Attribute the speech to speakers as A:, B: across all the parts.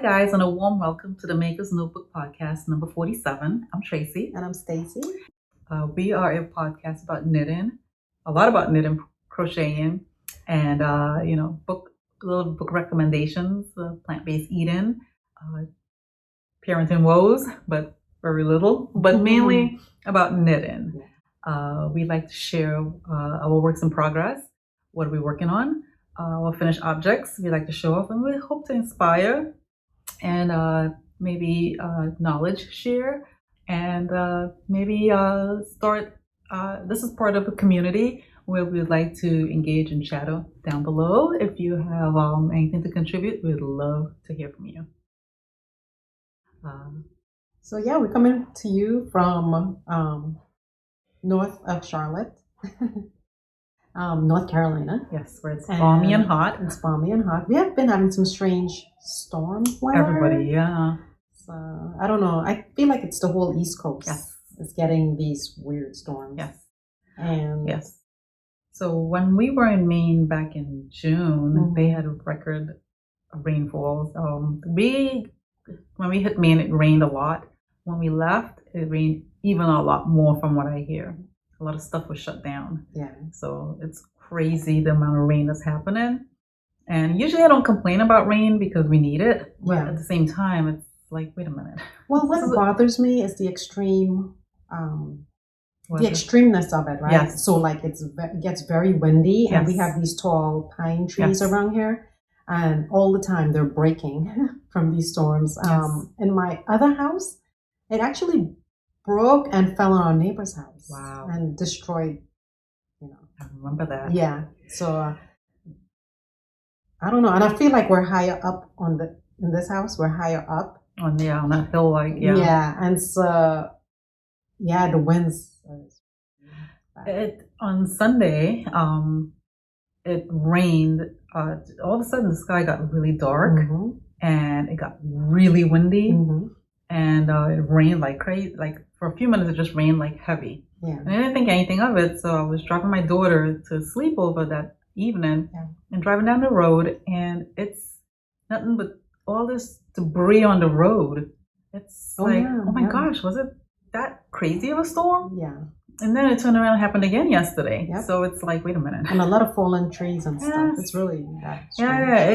A: guys, and a warm welcome to the Makers Notebook Podcast number 47. I'm Tracy.
B: And I'm Stacy.
A: We are a podcast about knitting, a lot about knitting, crocheting, and little book recommendations, plant-based eating, parenting woes, but very little, but mainly about knitting. We like to share our works in progress, what are we working on, our finished objects. We like to show off, and we hope to inspire and maybe knowledge share, and maybe start. This is part of a community where we'd like to engage and chat down below. If you have anything to contribute, we'd love to hear from you.
B: So we're coming to you from north of Charlotte, North Carolina.
A: Yes, where it's balmy and hot.
B: It's balmy and hot. We have been having some strange storms.
A: Everybody, yeah.
B: So I don't know. I feel like it's the whole East Coast.
A: Yes.
B: It's getting these weird storms.
A: Yes.
B: And
A: yes. So when we were in Maine back in June, they had a record of rainfalls. When we hit Maine, it rained a lot. When we left, it rained even a lot more from what I hear. A lot of stuff was shut down.
B: Yeah.
A: So it's crazy the amount of rain that's happening. And usually I don't complain about rain because we need it. But at the same time, it's like, wait a minute.
B: Well, what bothers me is the extremeness of it, right?
A: Yes.
B: So like it gets very windy, and we have these tall pine trees around here, and all the time they're breaking from these storms. In my other house, it actually broke and fell on our neighbor's house.
A: Wow.
B: And destroyed,
A: I remember that.
B: Yeah. So I don't know. And I feel like we're higher up in this house, we're higher up.
A: On that hill,
B: Yeah. And so, the winds.
A: On Sunday, it rained. All of a sudden, the sky got really dark, and it got really windy, and it rained like crazy. Like for a few minutes, it just rained like heavy.
B: Yeah.
A: And I didn't think anything of it, so I was dropping my daughter to sleep over that evening, and driving down the road, and it's nothing but all this debris on the road. It's oh my gosh, was it that crazy of a storm?
B: Yeah.
A: And then it turned around and happened again yesterday. Yep. So it's like, wait a minute.
B: And a lot of fallen trees and stuff. It's really that strange.
A: Yeah,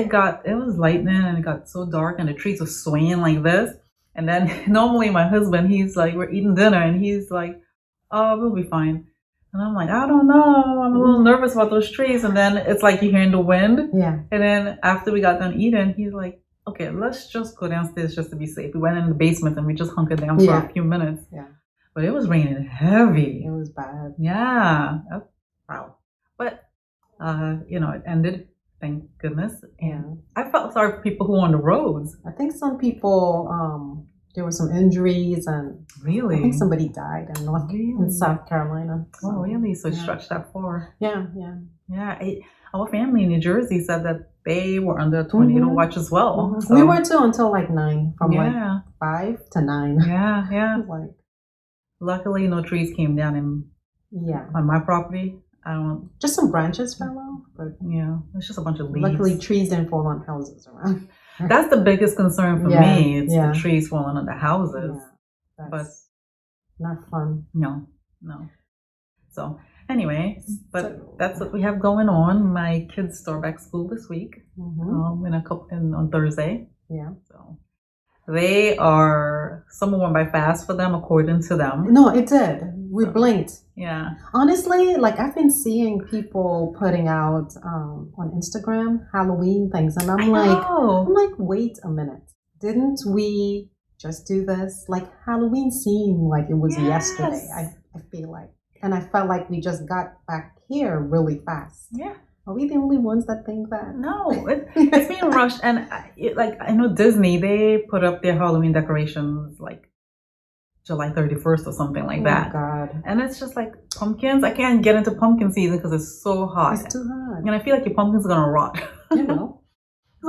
A: it was lightning, and it got so dark, and the trees were swaying like this. And then normally my husband, he's like, we're eating dinner, and he's like, oh, we'll be fine. And I'm like, I don't know. I'm a little nervous about those trees. And then it's like you're hearing the wind.
B: Yeah.
A: And then after we got done eating, he's like, okay, let's just go downstairs just to be safe. We went in the basement and we just hunkered down for a few minutes.
B: Yeah.
A: But it was raining heavy.
B: It was bad.
A: Yeah. Oh, wow. But, it ended. Thank goodness. And I felt sorry for people who were on the roads.
B: I think some people, there were some injuries, and
A: really,
B: I think somebody died in South Carolina.
A: So, oh, really? So it stretched that far.
B: Yeah.
A: Our family in New Jersey said that they were under a tornado watch as well. So.
B: We were too until like 9, from like 5 to 9.
A: Yeah. Luckily, no trees came down on my property.
B: Just some branches fell off, but
A: it's just a bunch of leaves.
B: Luckily, trees didn't fall on houses around.
A: That's the biggest concern for me. It's the trees falling on the houses.
B: Yeah,
A: but
B: not fun.
A: No. So anyway, that's what we have going on. My kids start back school this week. On Thursday.
B: Yeah.
A: So summer went by fast for them, according to them.
B: No, it did. We blinked.
A: Yeah.
B: Honestly, like I've been seeing people putting out on Instagram Halloween things, and I'm like, wait a minute. Didn't we just do this? Like Halloween seemed like it was yesterday. I feel like, and I felt like we just got back here really fast.
A: Yeah.
B: Are we the only ones that think that?
A: No, it's being rushed. And I know Disney, they put up their Halloween decorations like July 31st or something like that.
B: Oh, God.
A: And it's just like pumpkins. I can't get into pumpkin season because it's so hot.
B: It's too hot.
A: And I feel like your pumpkins are going to rot.
B: So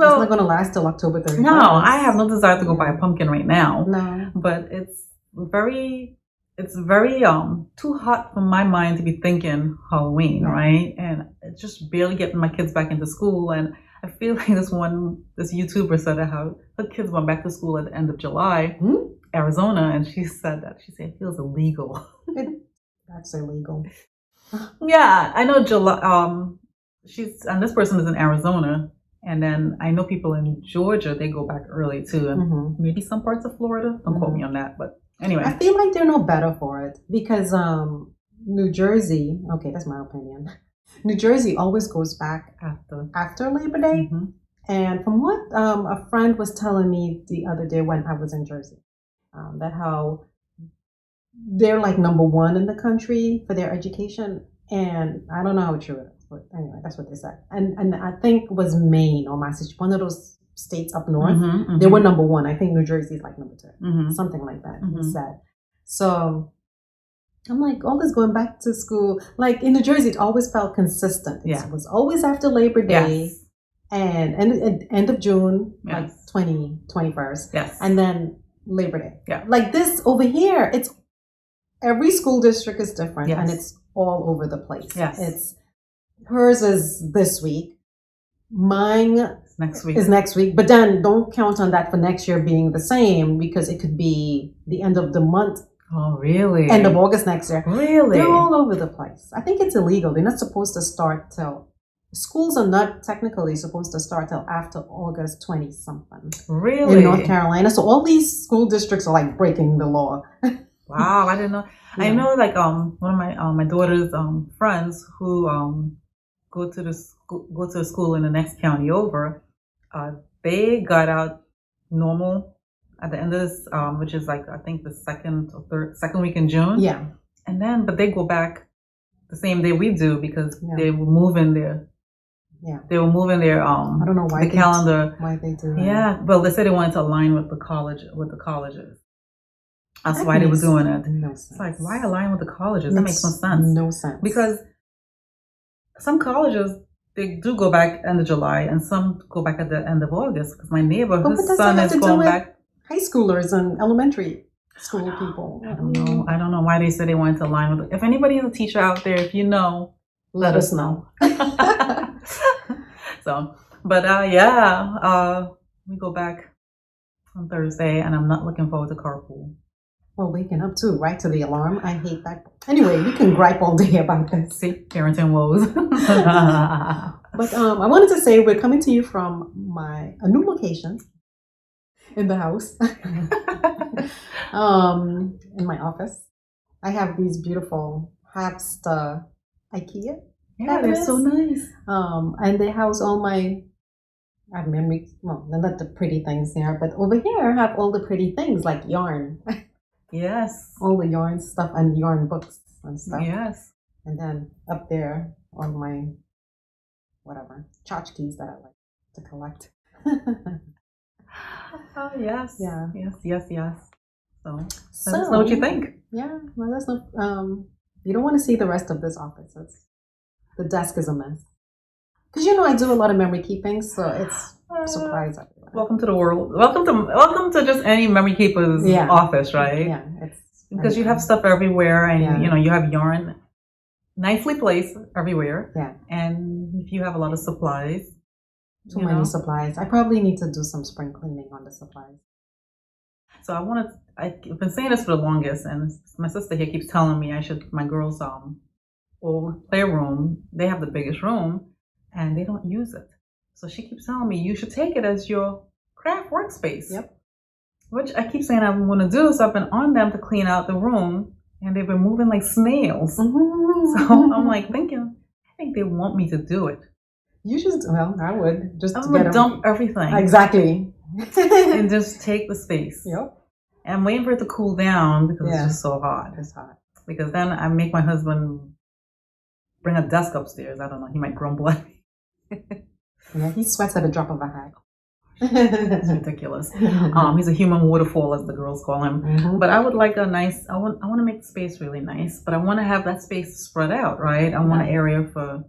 B: it's not going to last till October 31st.
A: No, I have no desire to go buy a pumpkin right now.
B: No.
A: But it's very too hot for my mind to be thinking Halloween, right? And it's just barely getting my kids back into school. And I feel like this YouTuber said that how her kids went back to school at the end of July, Arizona, and she said it feels illegal.
B: That's illegal.
A: Yeah, I know July. And this person is in Arizona, and then I know people in Georgia. They go back early too, and maybe some parts of Florida. Don't quote me on that, but anyway,
B: I feel like they're no better for it because New Jersey. Okay, that's my opinion. New Jersey always goes back after Labor Day, and from what a friend was telling me the other day when I was in Jersey, that how they're like number one in the country for their education, and I don't know how true it is, but anyway, that's what they said. And I think it was Maine or Massachusetts, one of those states up north. They were number one. I think New Jersey is like number two, something like that. He said. So I'm like, all this going back to school, like in New Jersey, it always felt consistent. It was always after Labor Day and end of June, like 21st. Yes. And then Labor Day. Yeah. Like this over here, it's every school district is different and it's all over the place. Yes. Hers is this week. Mine is next week. But then don't count on that for next year being the same because it could be the end of the month.
A: Oh, really?
B: End of August next year.
A: Really?
B: They're all over the place. I think it's illegal. They're not supposed to start till... Schools are not technically supposed to start till after August 20-something.
A: Really?
B: In North Carolina. So all these school districts are like breaking the law.
A: Wow, I didn't know. Yeah. I know like one of my daughter's friends who go to the school in the next county over. They got out normal at the end of this, which is like I think the second week in June. Yeah. And then, but they go back the same day we do because they were moving their. Yeah. They were moving their I don't know why the calendar. Why they do that. Yeah. Well, they said they wanted to align with the colleges. That's why they were doing it. No sense. It's like, why align with the colleges? That makes no sense. No sense. Because some colleges, they do go back end of July and some go back at the end of August. Because my neighbor, his son is going back. High schoolers and elementary school people. I don't know. I don't know why they said they wanted to align with it. If anybody is a teacher out there, if you know, let us know. So, but we go back on Thursday and I'm not looking forward to carpool. Well, waking up too, right to the alarm. I hate that. Anyway, we can gripe all day about this. See, parenting woes. But I wanted to say we're coming to you from a new location in the house. In my office. I have these beautiful Hapsta IKEA. Yeah, they're so nice. And they house all my memory. Well, they're not the pretty things there, but over here I have all the pretty things like yarn. Yes. All the yarn stuff and yarn books and stuff. Yes. And then up there on my tchotchkes that I like to collect. Oh yes. Yeah. Yes. So let us know what you think. Yeah. Let us know. You don't want to see the rest of this office. The desk is a mess. Because I do a lot of memory keeping, so it's a surprise everywhere. Welcome to the world. Welcome to just any memory keeper's office, right? Yeah. Because you have stuff everywhere, and you have yarn nicely placed everywhere. Yeah. And if you have a lot of supplies, too many supplies. I probably need to do some spring cleaning on the supplies. So I've been saying this for the longest, and my sister here keeps telling me my girls' old playroom, they have the biggest room, and they don't use it. So she keeps telling me, you should take it as your craft workspace. Yep. Which I keep saying I'm going to do, so I've been on them to clean out the room, and they've been moving like snails. Mm-hmm. So I'm like thinking, I think they want me to do it. You should, I would. Just I'm going to dump everything. Exactly. And just take the space. Yep. And I'm waiting for it to cool down because it's just so hot. It's hot. Because then I make my husband bring a desk upstairs. I don't know. He might grumble at me. Yeah, he sweats at a drop of a hat. It's ridiculous. He's a human waterfall, as the girls call him. Mm-hmm. But I would like I want to make the space really nice, but I want to have that space spread out, right? I want an area for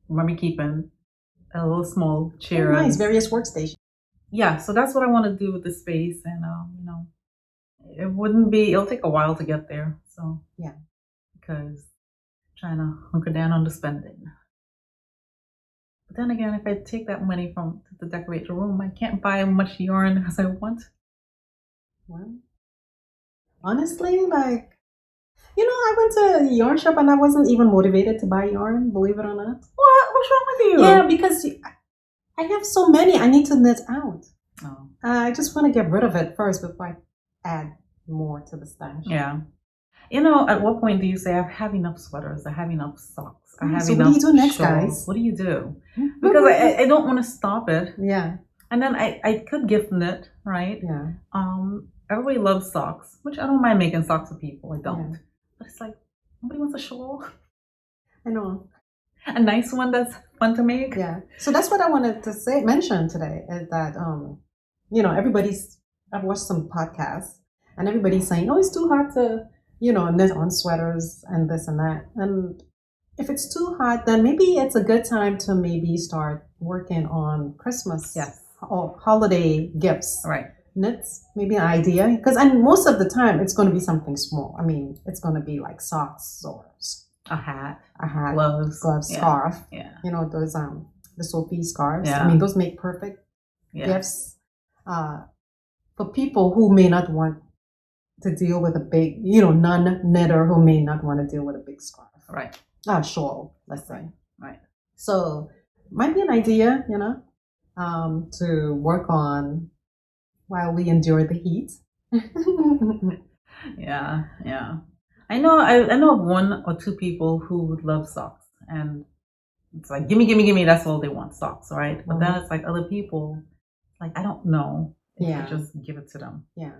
A: memory keeping, a little small chair. Nice, various workstations. Yeah, so that's what I want to do with the space, and it'll take a while to get there. So yeah, because I'm trying to hunker down on the spending. But then again, if I take that money to decorate the room, I can't buy as much yarn as I want.
B: Well, honestly, like, I went to a yarn shop and I wasn't even motivated to buy yarn, believe it or not.
A: What? What's wrong with you?
B: Yeah, because I have so many I need to knit out.
A: Oh.
B: I just want to get rid of it first before I add more to the stash.
A: Yeah. At what point do you say, I have enough sweaters, I have enough socks, I have
B: so
A: enough
B: what do you do next,
A: shawls?
B: guys?
A: What do you do? Because I don't want to stop it.
B: Yeah.
A: And then I could gift knit, right?
B: Yeah.
A: Everybody loves socks, which I don't mind making socks for people. I don't.
B: Yeah.
A: But it's like, nobody wants a shawl.
B: I know.
A: A nice one that's fun to make.
B: Yeah. So that's what I wanted to mention today is that, I've watched some podcasts and everybody's saying, oh, it's too hard to, knit on sweaters and this and that. And if it's too hot, then maybe it's a good time to maybe start working on Christmas or holiday gifts.
A: Right.
B: Knits, maybe an idea. Because most of the time, it's going to be something small. I mean, it's going to be like socks or
A: a hat,
B: gloves, scarf.
A: Yeah.
B: Those the Sophie scarves.
A: Yeah.
B: I mean, those make perfect gifts for people who may not want to deal with a big, non-knitter who may not want to deal with a big scarf.
A: Right.
B: Shawl, let's say.
A: Right.
B: So, might be an idea, to work on while we endure the heat.
A: Yeah. I know of one or two people who would love socks, and it's like, gimme, that's all they want, socks, right? But then it's like other people, like, I don't know if you just give it to them.
B: Yeah.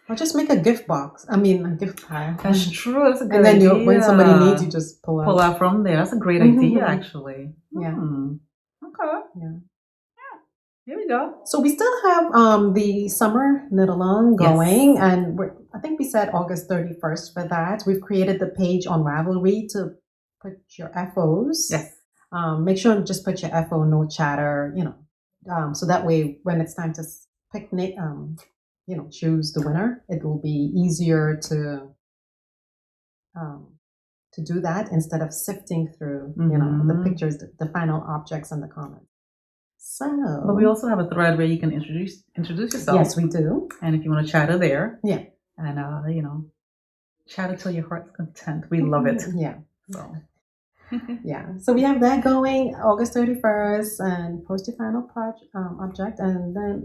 B: Or just make a gift box. I mean, a gift pile.
A: That's true. That's a good
B: idea. And then when somebody needs, you just pull
A: out from there. That's a great idea, actually.
B: Yeah.
A: Okay.
B: Yeah.
A: Here we go.
B: So we still have the summer knit along going, and I think we said August 31st for that. We've created the page on Ravelry to put your FOs.
A: Yes.
B: Make sure to just put your FO, no chatter, so that way when it's time to pick knit, choose the winner, it will be easier to do that instead of sifting through, the pictures, the final objects and the comments. So,
A: but we also have a thread where you can introduce yourself.
B: Yes, we do.
A: And if you want to chatter there,
B: and
A: chatter till your heart's content. We love it.
B: Yeah.
A: So.
B: Yeah. So we have that going August 31st, and post your final object, and then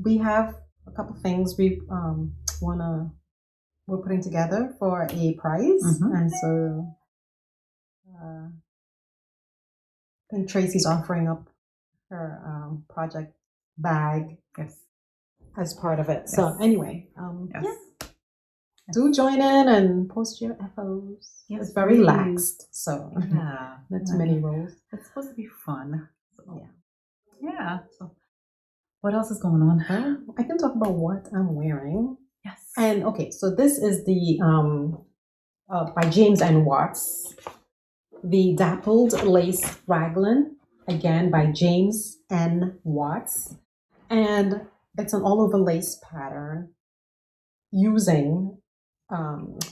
B: we have a couple things we're putting together for a prize, and so I think Tracy's offering up her project bag as part of it. So anyway, do join in and post your FOs.
A: Yes,
B: it's very relaxed, so not too many roles.
A: It's supposed to be fun. So. Yeah. So what else is going on?
B: I can talk about what I'm wearing.
A: Yes.
B: And okay, so this is the by James N. Watts, the dappled lace raglan, again by James N. Watts, and it's an all-over lace pattern using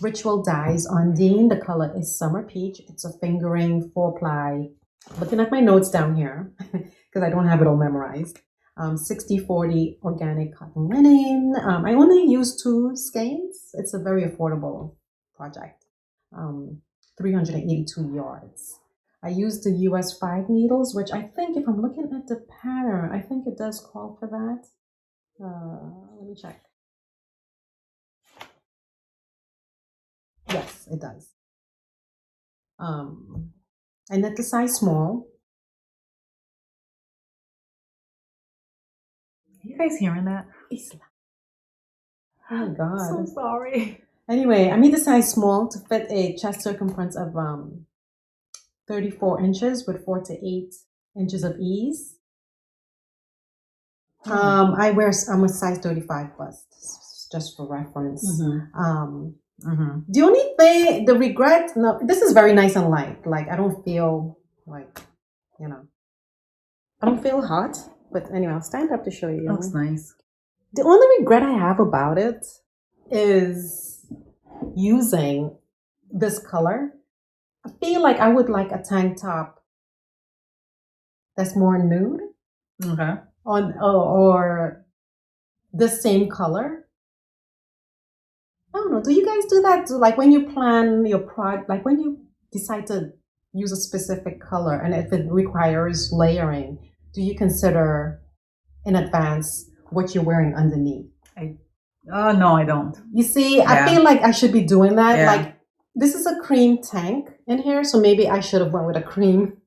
B: ritual dyes. Undine, the color is summer peach. It's a fingering 4-ply. Looking at my notes down here because I don't have it all memorized. 60/40 organic cotton linen. I only use 2 skeins. It's a very affordable project. 382 yards. I used the US 5 needles, which I think, if I'm looking at the pattern, I think it does call for that. Let me check. Yes, it does. I knit the size small.
A: Are you guys hearing that?
B: Oh my God.
A: I'm so sorry.
B: Anyway, I made the size small to fit a chest circumference of 34 inches with 4 to 8 inches of ease. I'm a size 35 plus, just for reference. The only thing, the regret, no, this is very nice and light. Like, I don't feel like, I don't feel hot. But anyway, I'll stand up to show you.
A: Looks nice.
B: The only regret I have about it is using this color. I feel like I would like a tank top that's more nude.
A: Okay.
B: Or the same color. I don't know. Do you guys do that? Like when you plan your project, like when you decide to use a specific color and if it requires layering, do you consider in advance what you're wearing underneath?
A: No, I don't.
B: You see, I feel like I should be doing that. Yeah. Like this is a cream tank in here, so maybe I should have went with a cream.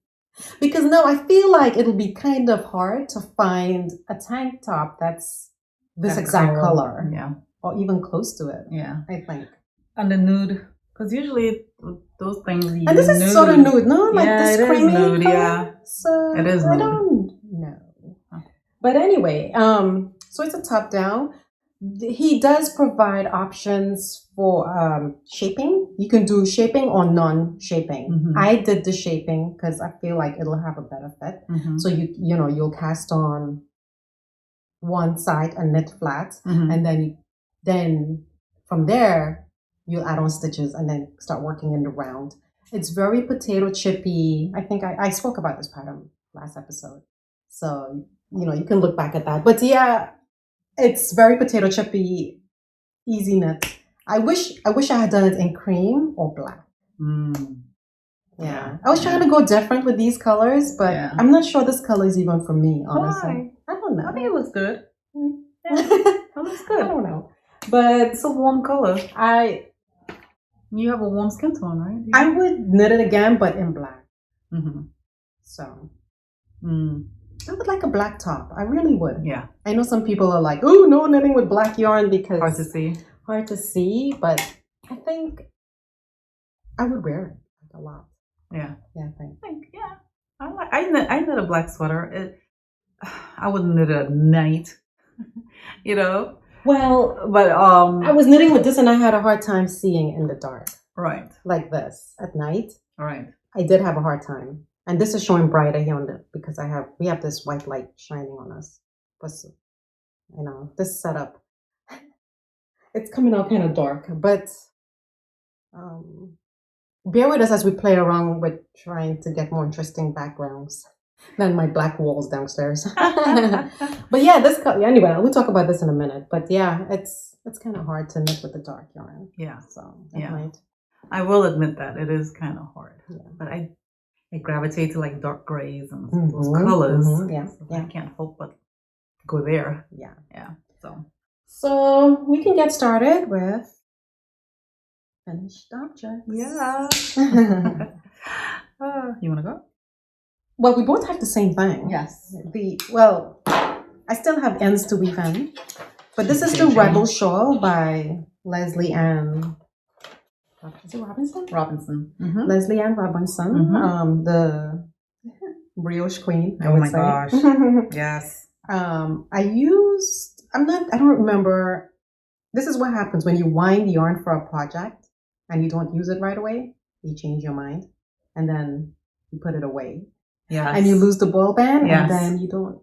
B: Because no, I feel like it'll be kind of hard to find a tank top that's this exact color.
A: Yeah.
B: Or even close to it.
A: Yeah.
B: I think.
A: And the nude, because usually those things.
B: And this is nude. Sort of nude, no? Like this creamy nude, color.
A: Yeah.
B: So
A: it is nude.
B: I don't know. But anyway, so it's a top down. He does provide options for shaping. You can do shaping or non-shaping. Mm-hmm. I did the shaping because I feel like it'll have a better fit. Mm-hmm. So you'll cast on one side and knit flat, mm-hmm. and then from there you'll add on stitches and then start working in the round. It's very potato chippy. I think I spoke about this pattern last episode, so you can look back at that. But yeah. It's very potato chippy, easy knit. I wish I had done it in cream or black. Mm. Yeah. I was trying to go different with these colors, but I'm not sure this color is even for me, honestly.
A: Why?
B: I don't know.
A: I think it looks good. Yeah, it looks good.
B: I don't know. But
A: it's a warm color. You have a warm skin tone, right?
B: I would knit it again, but in black. Mm-hmm. So. I would like a black top. I really would.
A: Yeah.
B: I know some people are like, oh, no knitting with black yarn because...
A: Hard to see,
B: but I think I would wear it a lot.
A: Yeah.
B: Yeah, I think.
A: Yeah. I knit a black sweater. I wouldn't knit it at night,
B: Well,
A: but
B: I was knitting with this and I had a hard time seeing in the dark.
A: Right.
B: Like this at night.
A: Right.
B: I did have a hard time. And this is showing brighter here because we have this white light shining on us. But this setup, it's coming out kind of dark. But bear with us as we play around with trying to get more interesting backgrounds than my black walls downstairs. But yeah, anyway, we'll talk about this in a minute. But yeah, it's kind of hard to knit with the dark yarn.
A: Yeah.
B: So
A: I will admit that it is kind of hard.
B: Yeah.
A: But I gravitate to like dark grays and those colors.
B: Mm-hmm. Yeah.
A: I can't help but go there.
B: Yeah.
A: Yeah.
B: So we can get started with finished objects.
A: Yeah. You want to go?
B: Well, we both have the same thing.
A: Yes.
B: I still have ends to weave in, but this is the Rebel Shawl by Leslie Ann. Is it Robinson?
A: Robinson.
B: Mm-hmm. Leslie Ann Robinson. Mm-hmm. The brioche queen.
A: Oh my gosh. Yes.
B: I don't remember. This is what happens when you wind yarn for a project and you don't use it right away. You change your mind and then you put it away.
A: Yes.
B: And you lose the ball band.
A: Yes.
B: And then you don't,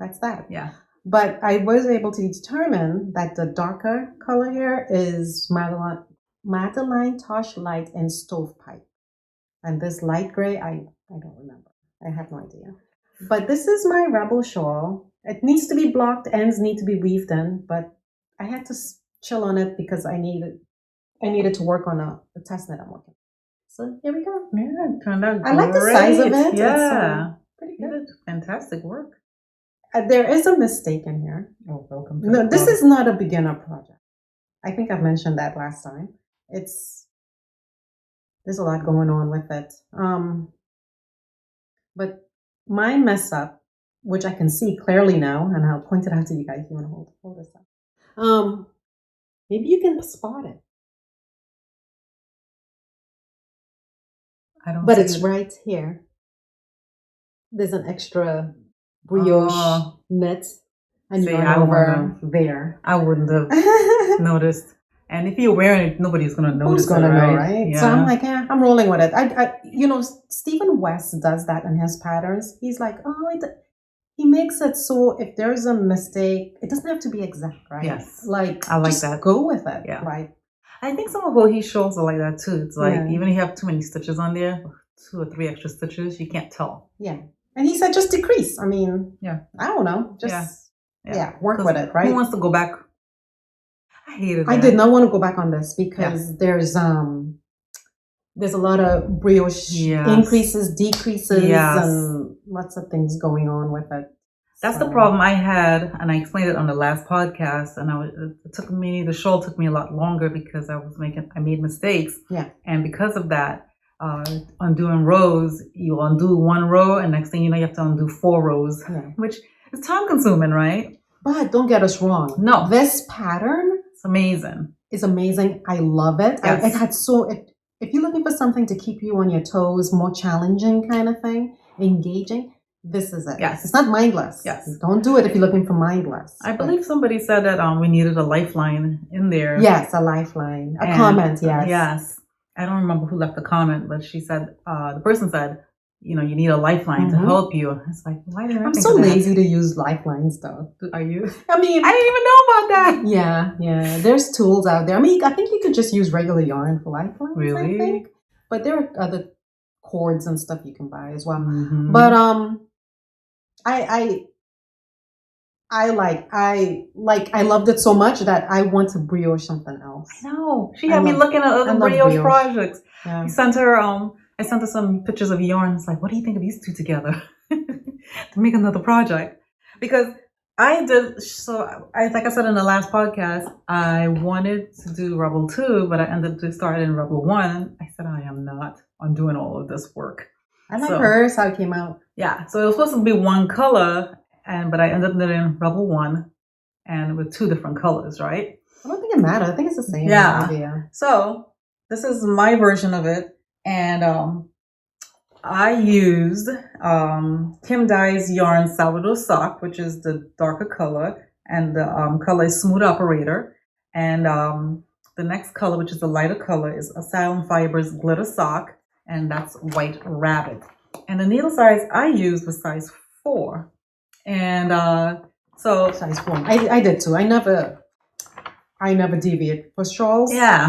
B: that's that.
A: Yeah.
B: But I was able to determine that the darker color here is Madeline Tosh Light in Stovepipe. And this light gray, I don't remember. I have no idea. But this is my Rebel Shawl. It needs to be blocked, ends need to be weaved in, but I had to chill on it because I needed to work on a test knit I'm working. So here we go.
A: Yeah, it turned out great.
B: I like the size of it.
A: Yeah.
B: It's pretty good.
A: Fantastic work.
B: There is a mistake in here.
A: Oh, welcome.
B: No, this is not a beginner project. I think I've mentioned that last time. There's a lot going on with it. But my mess up, which I can see clearly now, and I'll point it out to you guys. You want to hold this up? Maybe you can spot it.
A: I don't.
B: But it's right here. There's an extra brioche knit, and you're over there.
A: I wouldn't have noticed. And if you're wearing it, nobody's gonna notice.
B: Who's gonna know, right? Yeah. So I'm like, I'm rolling with it. Stephen West does that in his patterns. He's like, he makes it so if there's a mistake, it doesn't have to be exact, right?
A: Yes.
B: Like
A: I like
B: just
A: that.
B: Go with it.
A: Yeah.
B: Right.
A: I think some of his shawls are like that too. It's like even if you have too many stitches on there, 2 or 3 extra stitches, you can't tell.
B: Yeah. And he said, just decrease. I mean,
A: yeah,
B: I don't know. Just, work with it, right?
A: Who wants to go back? I hated that.
B: I did not want to go back on this because there's a lot of brioche increases, decreases, and lots of things going on with it.
A: That's the problem I had, and I explained it on the last podcast. And the show took me a lot longer because I made mistakes.
B: Yeah.
A: And because of that, undoing rows, you undo one row, and next thing you know, you have to undo 4 rows, which is time consuming, right?
B: But don't get us wrong.
A: No,
B: this pattern
A: is amazing.
B: It's amazing. I love it.
A: Yes.
B: If you're looking for something to keep you on your toes, more challenging kind of thing, engaging, this is it.
A: Yes.
B: It's not mindless.
A: Yes.
B: Don't do it if you're looking for mindless.
A: I believe somebody said that we needed a lifeline in there.
B: Yes, a lifeline. A comment, yes.
A: Yes. I don't remember who left the comment, but she said, the person said, you need a lifeline to help you. It's like, why didn't I
B: I'm
A: think
B: so
A: of that?
B: lazy to use lifelines though.
A: Are you?
B: I mean,
A: I didn't even know about that.
B: Yeah. There's tools out there. I mean, I think you could just use regular yarn for lifelines.
A: Really?
B: I think. But there are other cords and stuff you can buy as well.
A: Mm-hmm.
B: But I loved it so much that I want to brioche something else.
A: I know. She had me looking at other brioche projects. Yeah. I sent her some pictures of yarn. It's like, what do you think of these two together to make another project? Because like I said in the last podcast, I wanted to do Rebel 2, but I ended up just starting in Rebel 1. I said, I am not doing all of this work.
B: I like hers, how it came out.
A: Yeah. So it was supposed to be one color, but I ended up knitting Rebel 1 and with 2 different colors, right?
B: I don't think it matters. I think it's the same idea.
A: So this is my version of it. And I used Kim Dye's yarn Sourdough Sock, which is the darker color, and the color is Smooth Operator. And the next color, which is the lighter color, is Asylum Fibers Glitter Sock, and that's White Rabbit. And the needle size I used was size 4. And so
B: size 4. I did too. I never deviate for shawls.
A: Yeah.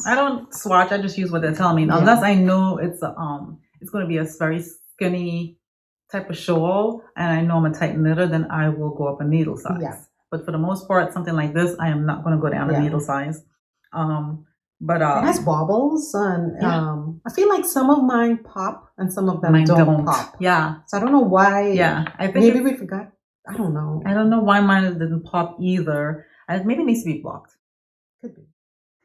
B: I
A: don't swatch. I just use what they're telling me. Unless I know it's going to be a very skinny type of shawl, and I know I'm a tight knitter, then I will go up a needle size. Yeah. But for the most part, something like this, I am not going to go down a needle size. But
B: it has bobbles, and I feel like some of mine pop and some of them don't pop.
A: Yeah.
B: So I don't know why.
A: Yeah. I think
B: maybe we forgot. I don't know.
A: I don't know why mine didn't pop either. Maybe it needs to be blocked.
B: Could be.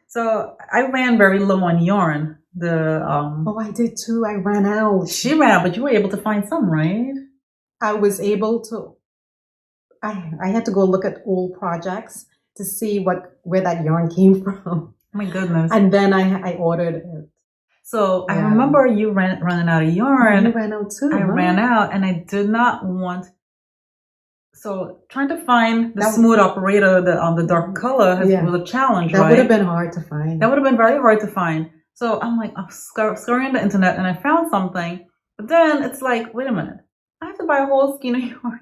A: So I ran very low on yarn.
B: I did too. I ran out.
A: She ran out, but you were able to find some, right?
B: I was able to. I had to go look at old projects to see where that yarn came from.
A: Oh my goodness!
B: And then I ordered it.
A: So I remember you running out of yarn.
B: You ran out too.
A: I ran out, and I did not want. So trying to find the Smooth Operator, the dark color, was a challenge.
B: That would have been hard to find.
A: That would have been very hard to find. So I'm like, I'm scouring the internet, and I found something. But then it's like, wait a minute, I have to buy a whole skein of yarn.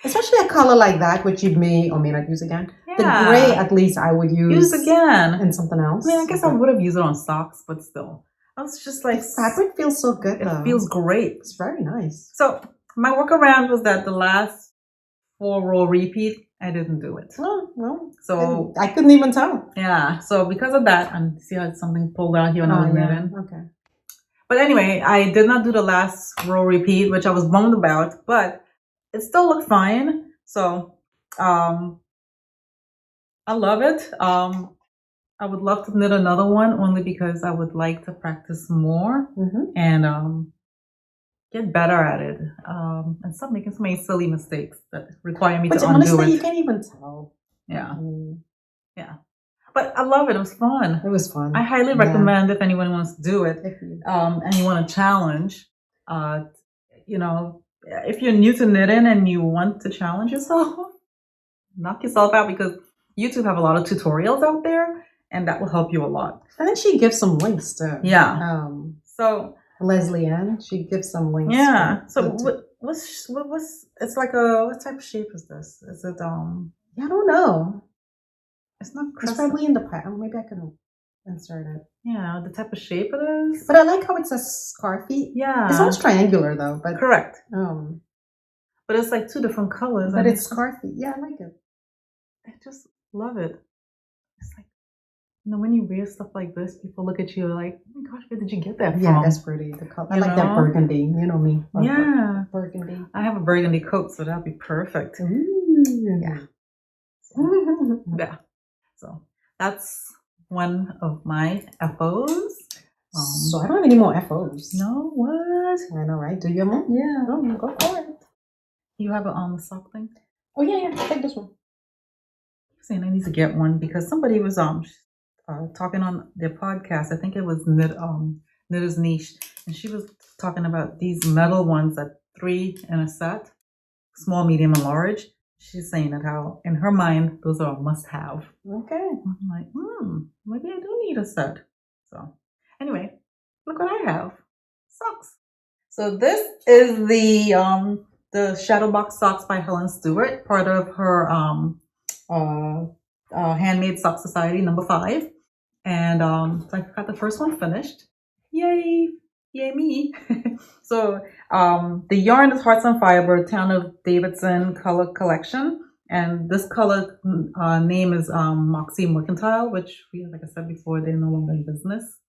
B: Especially a color like that, which you may or may not use again. Yeah. The gray, at least, I would use
A: again.
B: And something else.
A: I mean, I guess I would have used it on socks, but still. I was just like...
B: The fabric feels so good, though.
A: It feels great.
B: It's very nice.
A: So my workaround was that the last 4-row repeat, I didn't do it.
B: Oh, well.
A: So
B: I couldn't even tell.
A: Yeah. So because of that, and see how something pulled out here when I was knitting.
B: Okay.
A: But anyway, I did not do the last row repeat, which I was bummed about, but it still looked fine. So I love it. I would love to knit another one only because I would like to practice more and get better at it and stop making so many silly mistakes that require me to undo it.
B: Honestly, you can't even tell.
A: Yeah. Yeah. But I love it. It was fun.
B: It was fun.
A: I highly recommend if anyone wants to do it and you want a challenge, if you're new to knitting and you want to challenge yourself, knock yourself out because YouTube have a lot of tutorials out there and that will help you a lot.
B: And then she gives some links to
A: so
B: Leslie Ann, she gives some links.
A: Yeah. So what's it's like what type of shape is this? Is it
B: I don't know.
A: It's not
B: crescent. It's probably in the pattern. Maybe I can insert it.
A: Yeah, the type of shape it is.
B: But I like how it's a scarfy.
A: Yeah.
B: It's almost triangular though, but
A: correct. But it's like two different colors.
B: But it's scarfy. Yeah, I like it.
A: I just love it. It's like, when you wear stuff like this, people look at you like, oh my gosh, where did you get that from?
B: Yeah, that's pretty. The color. I like that burgundy. You know me.
A: Yeah.
B: Burgundy.
A: I have a burgundy coat, so that'd be perfect.
B: Ooh. Yeah.
A: Yeah. So that's one of my FOs.
B: So I don't have any more FOs.
A: No, what?
B: I know, right? Do you have more?
A: Yeah.
B: Oh, go for it.
A: You have a sock thing?
B: Oh yeah, take this one.
A: I'm saying I need to get one because somebody was talking on their podcast. I think it was Knitter's Niche, and she was talking about these metal ones that 3 in a set, small, medium, and large. She's saying that how in her mind those are a must-have.
B: Okay.
A: I'm like, maybe I do need a set. So anyway, look what I have. Socks. So this is the Shadowbox Socks by Helen Stewart, part of her Handmade Sock Society #5. And so I got the first one finished. Yay! Yay me! So the yarn is Hearts on Fiber, Town of Davidson Color Collection. And this color name is Moxie Mercantile, which, like I said before, they're no longer in business.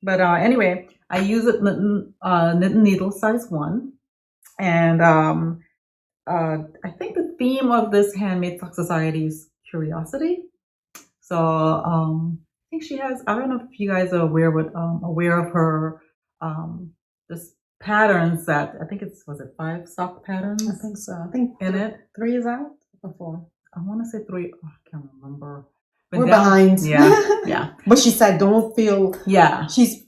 A: But anyway, I use it knit and needle size 1. And I think the theme of this Handmade Sock Society is curiosity. So I think she has, I don't know if you guys are aware of her this pattern set. I think was it 5 sock patterns?
B: I think so. I think
A: in it.
B: 3 is out before.
A: I want to say 3. Oh, I can't remember.
B: We're behind.
A: Yeah, yeah.
B: But she said, don't feel.
A: Yeah.
B: She's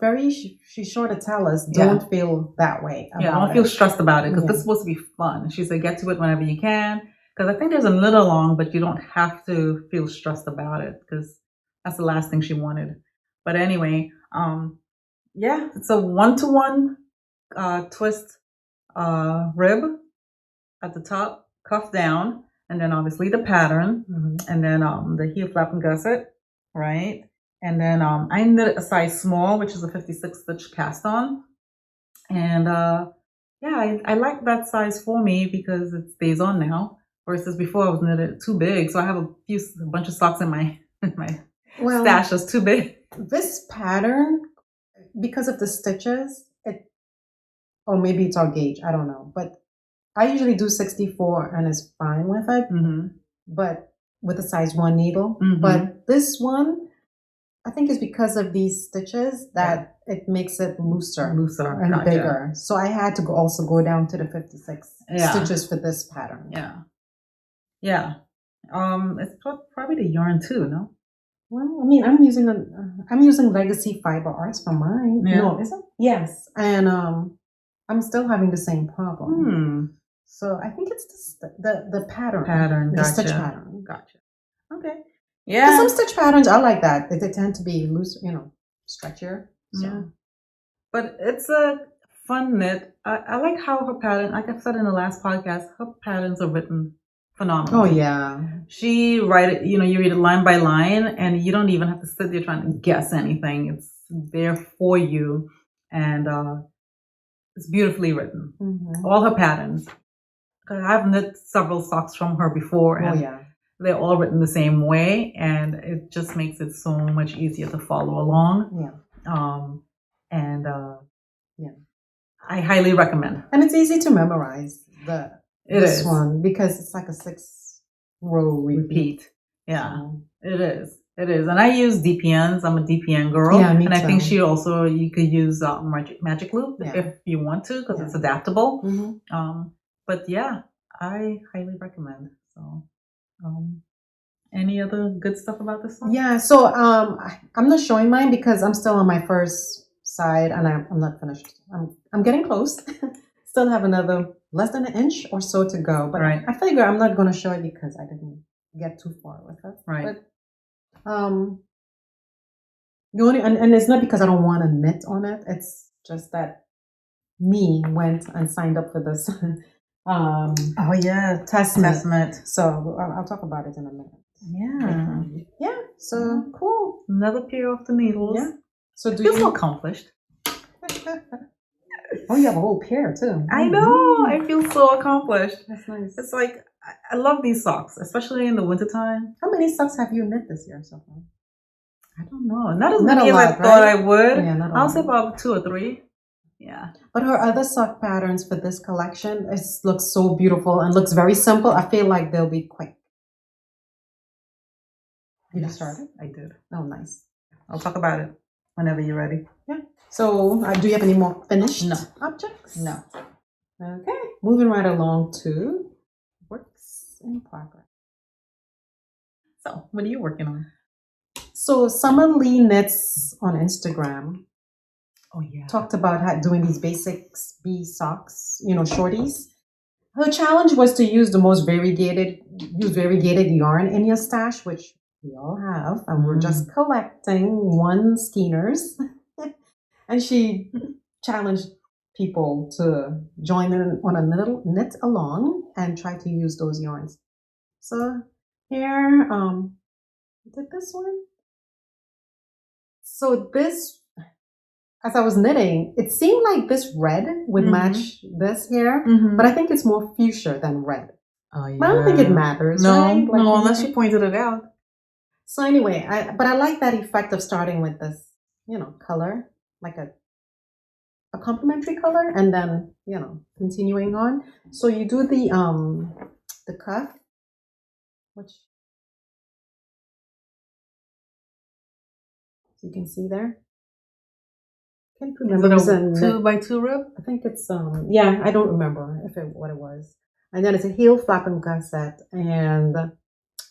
B: sure to tell us, don't feel that way.
A: Don't feel stressed about it because this is supposed to be fun. She said, get to it whenever you can. Because I think there's a knit along, but you don't have to feel stressed about it because that's the last thing she wanted. But anyway, it's a 1-to-1 twist rib at the top, cuff down, and then obviously the pattern, and then the heel flap and gusset, right? And then I knit a size small, which is a 56 stitch cast on, and I like that size for me because it stays on now. Versus before I was knitted too big, so I have a bunch of socks in my stash that's too big.
B: This pattern, because of the stitches, or maybe it's our gauge, I don't know. But I usually do 64 and it's fine with it. But with a size 1 needle. But this one, I think it's because of these stitches that it makes it looser and bigger. So I had to also go down to the 56 stitches for this pattern.
A: Yeah. It's probably the yarn too, no?
B: Well, I mean, I'm using Legacy Fiber Arts for mine.
A: Yeah.
B: No, is it? Yes. And I'm still having the same problem. So I think it's the pattern. The stitch pattern.
A: Gotcha. Okay. Yeah.
B: Some stitch patterns I like that. They tend to be loose, stretchier. So.
A: Yeah. But it's a fun knit. I like how her pattern, like I've said in the last podcast, her patterns are written phenomenal.
B: Oh yeah.
A: She you read it line by line and you don't even have to sit there trying to guess anything. It's there for you and it's beautifully written. All her patterns. I've knit several socks from her before and they're all written the same way and it just makes it so much easier to follow along. I highly recommend.
B: And it's easy to memorize this one because it's like a 6-row repeat.
A: Yeah, so. It is. And I use DPNs. I'm a DPN girl. Yeah, me too. I think you could use Magic Loop if you want to because it's adaptable. But yeah, I highly recommend. So, any other good stuff about this one?
B: Yeah, so I'm not showing mine because I'm still on my first side and I'm not finished. I'm getting close. Still have another less than an inch or so to go. But I figure I'm not going to show it because I didn't get too far with it.
A: Right.
B: But and it's not because I don't want to knit on it. It's just that me went and signed up for this
A: test knit.
B: So I'll talk about it in a minute.
A: Yeah.
B: Yeah. So cool.
A: Another pair of the needles.
B: Yeah. So do
A: Feel
B: you
A: so accomplished.
B: Oh, you have a whole pair too.
A: I know. I feel so accomplished.
B: That's nice.
A: It's like I love these socks, especially in the wintertime.
B: How many socks have you knit this year so far?
A: I don't know. Not as
B: Not
A: many
B: a
A: as I
B: lot,
A: thought
B: right?
A: I would.
B: Yeah, not a
A: I'll say
B: lot.
A: about 2 or 3. Yeah.
B: But her other sock patterns for this collection looks so beautiful and looks very simple. I feel like they'll be quick. Did you start it?
A: I did.
B: Oh, nice.
A: I'll talk about it whenever you're ready.
B: Yeah. So, do you have any more finished objects?
A: No.
B: Okay. Moving right along to works in progress.
A: So, what are you working on?
B: So, Summer Lee Knits on Instagram.
A: Oh, yeah.
B: Talked about doing these basics bee socks, shorties. Her challenge was to use variegated yarn in your stash, which we all have, and we're just collecting one Skeiners. And she challenged people to join in on a little knit along and try to use those yarns. So here, did this one. So this, as I was knitting, it seemed like this red would match this here, but I think it's more fuchsia than red.
A: Oh, yeah.
B: But I don't think it matters.
A: No,
B: right?
A: no, unless you pointed it out.
B: So anyway, but I like that effect of starting with this, color, like a complementary color, and then continuing on. So you do the cuff, which you can see there. Can't remember.
A: Is it a 2x2 rib?
B: I think it's yeah, I don't remember what it was. And then it's a heel flap and gusset, and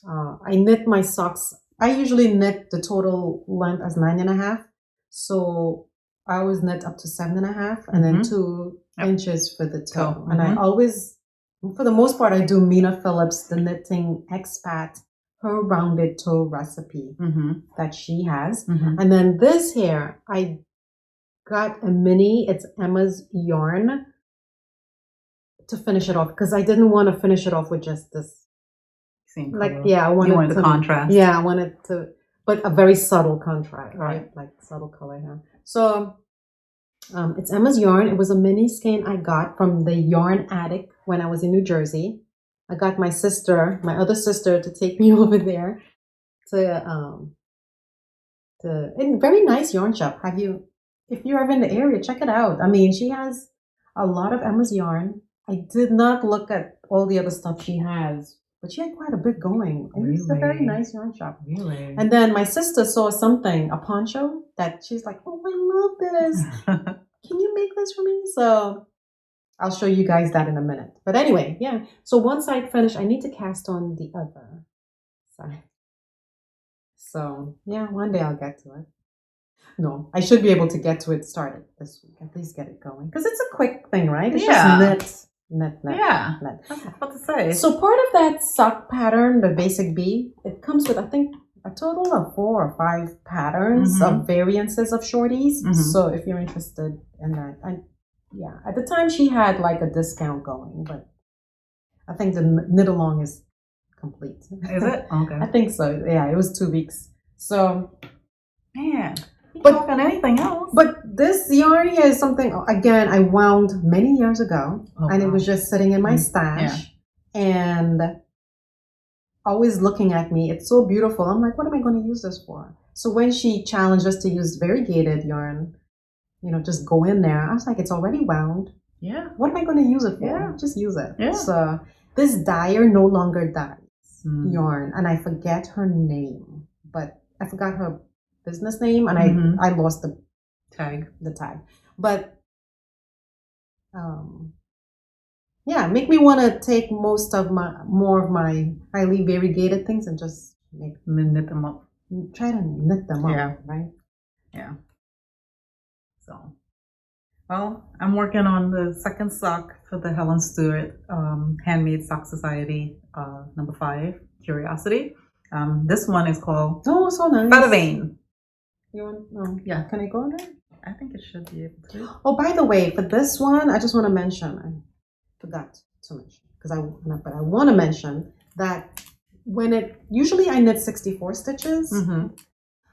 B: I knit my socks. I usually knit the total length as 9.5, so I always knit up to 7.5, and then 2 inches for the toe. And I always, for the most part, I do Mina Phillips, the Knitting Expat, her rounded toe recipe that she has. And then this here, I got a mini, it's Emma's yarn, to finish it off, because I didn't want to finish it off with just this.
A: Same color.
B: Like, yeah, I wanted
A: the contrast.
B: Yeah, I wanted to, but a very subtle contrast, right? Like subtle color here. So it's Emma's yarn. It was a mini skein I got from the Yarn Attic when I was in New Jersey. I got my other sister, to take me over there to very nice yarn shop. If you're ever in the area, check it out. I mean, she has a lot of Emma's yarn. I did not look at all the other stuff she has, but she had quite a bit going. Really? It's a very nice yarn shop.
A: Really?
B: And then my sister saw a poncho, that she's like, oh, I love this. Can you make this for me? So I'll show you guys that in a minute. But anyway, yeah. So one side finished. I need to cast on the other side. So yeah, one day I'll get to it. No, I should be able to get to it started this week. At least get it going. Because it's a quick thing, right? It's just knit.
A: Yeah.
B: Knit.
A: I was about to say.
B: So part of that sock pattern, the basic bee, it comes with, I think, a total of 4 or 5 patterns of variances of shorties. So if you're interested in that, at the time she had like a discount going, but I think the knit along is complete.
A: Is it? Okay.
B: I think so. Yeah, it was 2 weeks. So,
A: man, you talk on anything else.
B: But this yarn here is something, again, I wound many years ago, and it was just sitting in my stash, and always looking at me. It's so beautiful. I'm like, what am I going to use this for? So when she challenged us to use variegated yarn, just go in there, I was like, it's already wound.
A: Yeah.
B: What am I going to use it for?
A: Yeah.
B: Just use it.
A: Yeah.
B: So this dyer no longer dyes yarn, and I forget her name, but I forgot her business name, and I lost the tag. But make me want to take more of my highly variegated things and just
A: knit them up.
B: Try to knit them up, right?
A: Yeah. So, well, I'm working on the second sock for the Helen Stewart Handmade Sock Society number 5, Curiosity. This one is called
B: so nice.
A: Feather Vein.
B: You want? Yeah. Can I go on there?
A: I think it should be able to.
B: Oh, by the way, for this one, I just want to mention. I forgot to mention but I want to mention that usually I knit 64 stitches,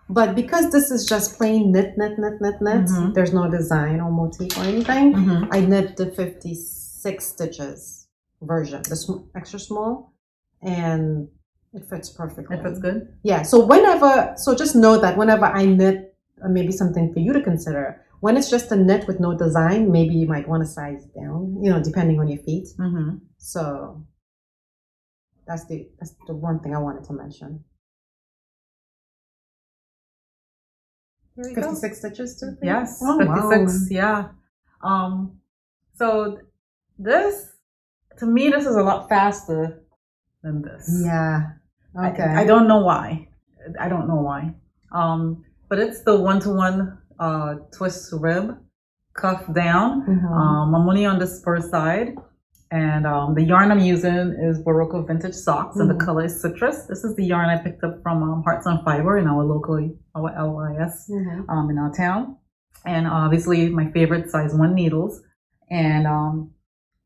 B: but because this is just plain knit, there's no design or motif or anything, I knit the 56 stitches version, the extra small, and it fits perfectly.
A: It fits good?
B: Yeah, so just know that whenever I knit, maybe something for you to consider, when it's just a knit with no design, maybe you might want to size down, depending on your feet. So that's the one thing I wanted to mention. 56 stitches too?
A: Yes,
B: oh,
A: 56,
B: wow.
A: yeah. So this, to me, this is a lot faster than this.
B: Yeah. Okay.
A: I don't know why. But it's the 1-to-1 twist rib, cuff down. I'm only on this first side. And the yarn I'm using is Barocco Vintage Socks, and the color is Citrus. This is the yarn I picked up from Hearts on Fiber in our LYS in our town. And obviously my favorite size 1 needles. And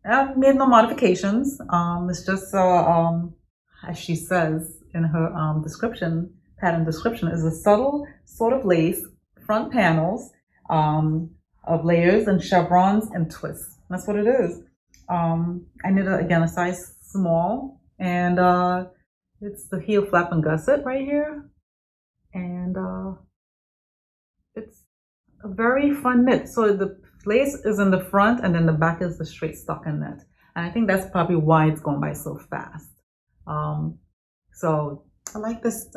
A: I've made no modifications. It's just, as she says in her pattern description, is a subtle sort of lace, front panels of layers and chevrons and twists. That's what it is. I knit again a size small, and it's the heel flap and gusset right here, and it's a very fun knit. So the lace is in the front, and then the back is the straight stocking knit, and I think that's probably why it's going by so fast. So
B: I like this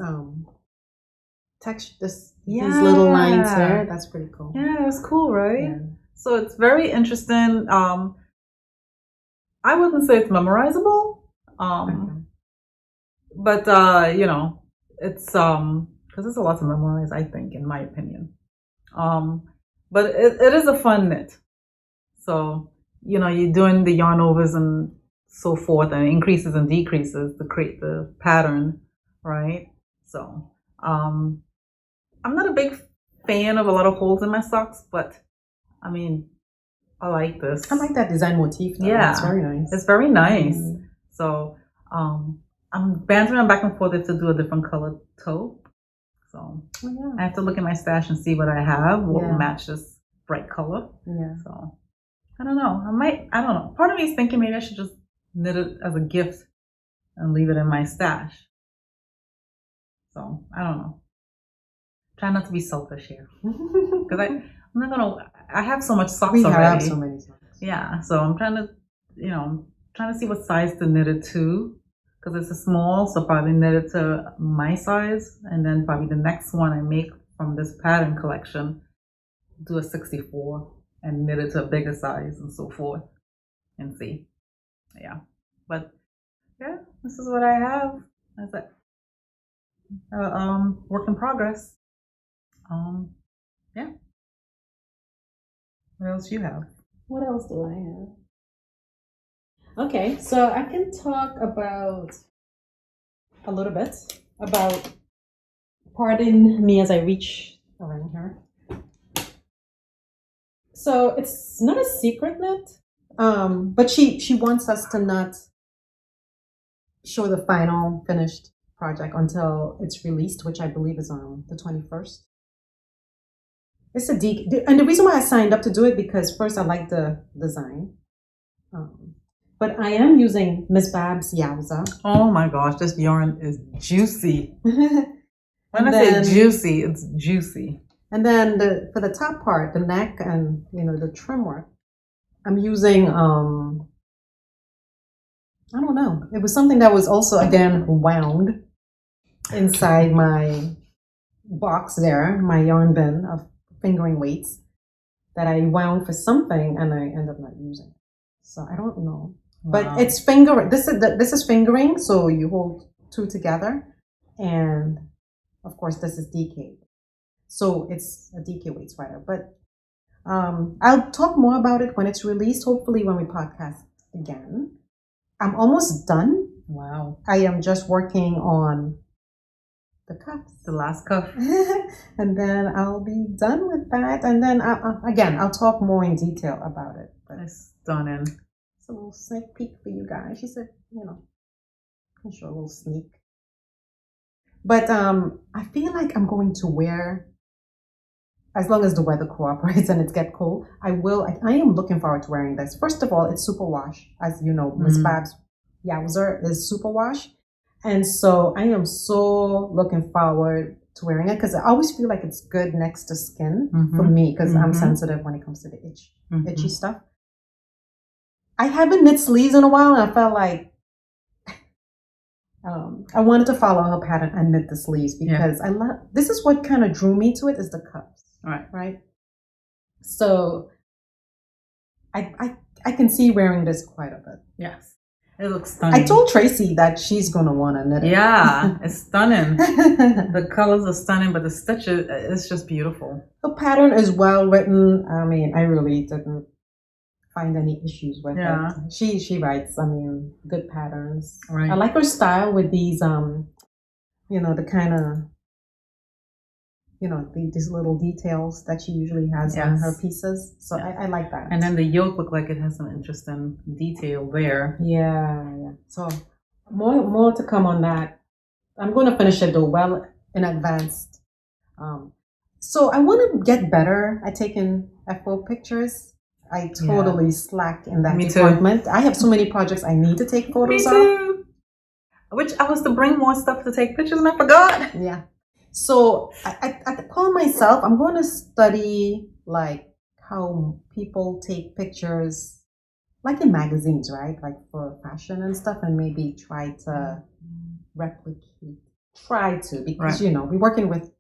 B: texture, these little lines here. That's pretty cool.
A: Yeah, it's cool, right? Yeah. So it's very interesting. I wouldn't say it's memorizable, but it's because it's a lot to memorize, I think, in my opinion. But it is a fun knit. So you're doing the yarn overs and so forth, and increases and decreases to create the pattern, right? So I'm not a big fan of a lot of holes in my socks, but I mean, I like this.
B: I like that design motif though.
A: Yeah.
B: It's very nice.
A: It's very nice. So I'm bantering back and forth to do a different color taupe. So I have to look at my stash and see what I have, what will match this bright color. Yeah. So I don't know. I don't know. Part of me is thinking maybe I should just knit it as a gift and leave it in my stash. So I don't know. Try not to be selfish here. Because I'm not gonna. I have so much socks already.
B: We have so many socks.
A: Yeah, so I'm trying to see what size to knit it to, because it's a small, so probably knit it to my size, and then probably the next one I make from this pattern collection, do a 64 and knit it to a bigger size and so forth, and see. Yeah, but yeah, this is what I have. That's it. Work in progress. Yeah. What else do you have?
B: What else do I have? Okay, so I can talk about a little bit about, pardon me as I reach around her. So it's not a secret knit, but she wants us to not show the final finished project until it's released, which I believe is on the 21st. It's and the reason why I signed up to do it, because first I like the design, but I am using Miss Babs Yowza.
A: Oh my gosh, this yarn is juicy. When I say juicy, it's juicy.
B: And then for the top part, the neck and the trim work, I'm using I don't know. It was something that was also again wound inside my box there, my yarn bin of fingering weights that I wound for something and I end up not using it. So I don't know. Wow. But it's fingering. This is fingering, so you hold two together, and of course this is DK. So it's a DK weight sweater. But I'll talk more about it when it's released, hopefully when we podcast again. I'm almost done.
A: Wow.
B: I am just working on the cuffs.
A: The last cuff.
B: And then I'll be done with that. And then, I'll talk more in detail about it.
A: But it's stunning.
B: It's a little sneak peek for you guys. She said, can show a little sneak. But I feel like I'm going to wear, as long as the weather cooperates and it gets cold, I am looking forward to wearing this. First of all, it's superwash. As you know, Miss Babs Yowzer is superwash. And so I am so looking forward to wearing it because I always feel like it's good next to skin for me because I'm sensitive when it comes to the itchy stuff. I haven't knit sleeves in a while and I felt like I wanted to follow her pattern and knit the sleeves because this is what kind of drew me to it is the cups. Right. So I can see wearing this quite a bit.
A: Yes. It looks stunning.
B: I told Tracy that she's going to want to knit it.
A: Yeah, it's stunning. The colors are stunning, but the stitches, it's just beautiful.
B: The pattern is well written. I mean, I really didn't find any issues with it. She writes, good patterns.
A: Right.
B: I like her style with these, the kind of, these little details that she usually has on her pieces. So I like that.
A: And then the yoke look like it has some interesting detail there.
B: Yeah. So more to come on that. I'm going to finish it though well in advance. So I want to get better at taking FO pictures. I totally slack in that department. I have so many projects I need to take photos of.
A: Which I was to bring more stuff to take pictures and I forgot.
B: Yeah. So I call myself, I'm going to study like how people take pictures like in magazines, right? Like for fashion and stuff and maybe try to because, we're working with,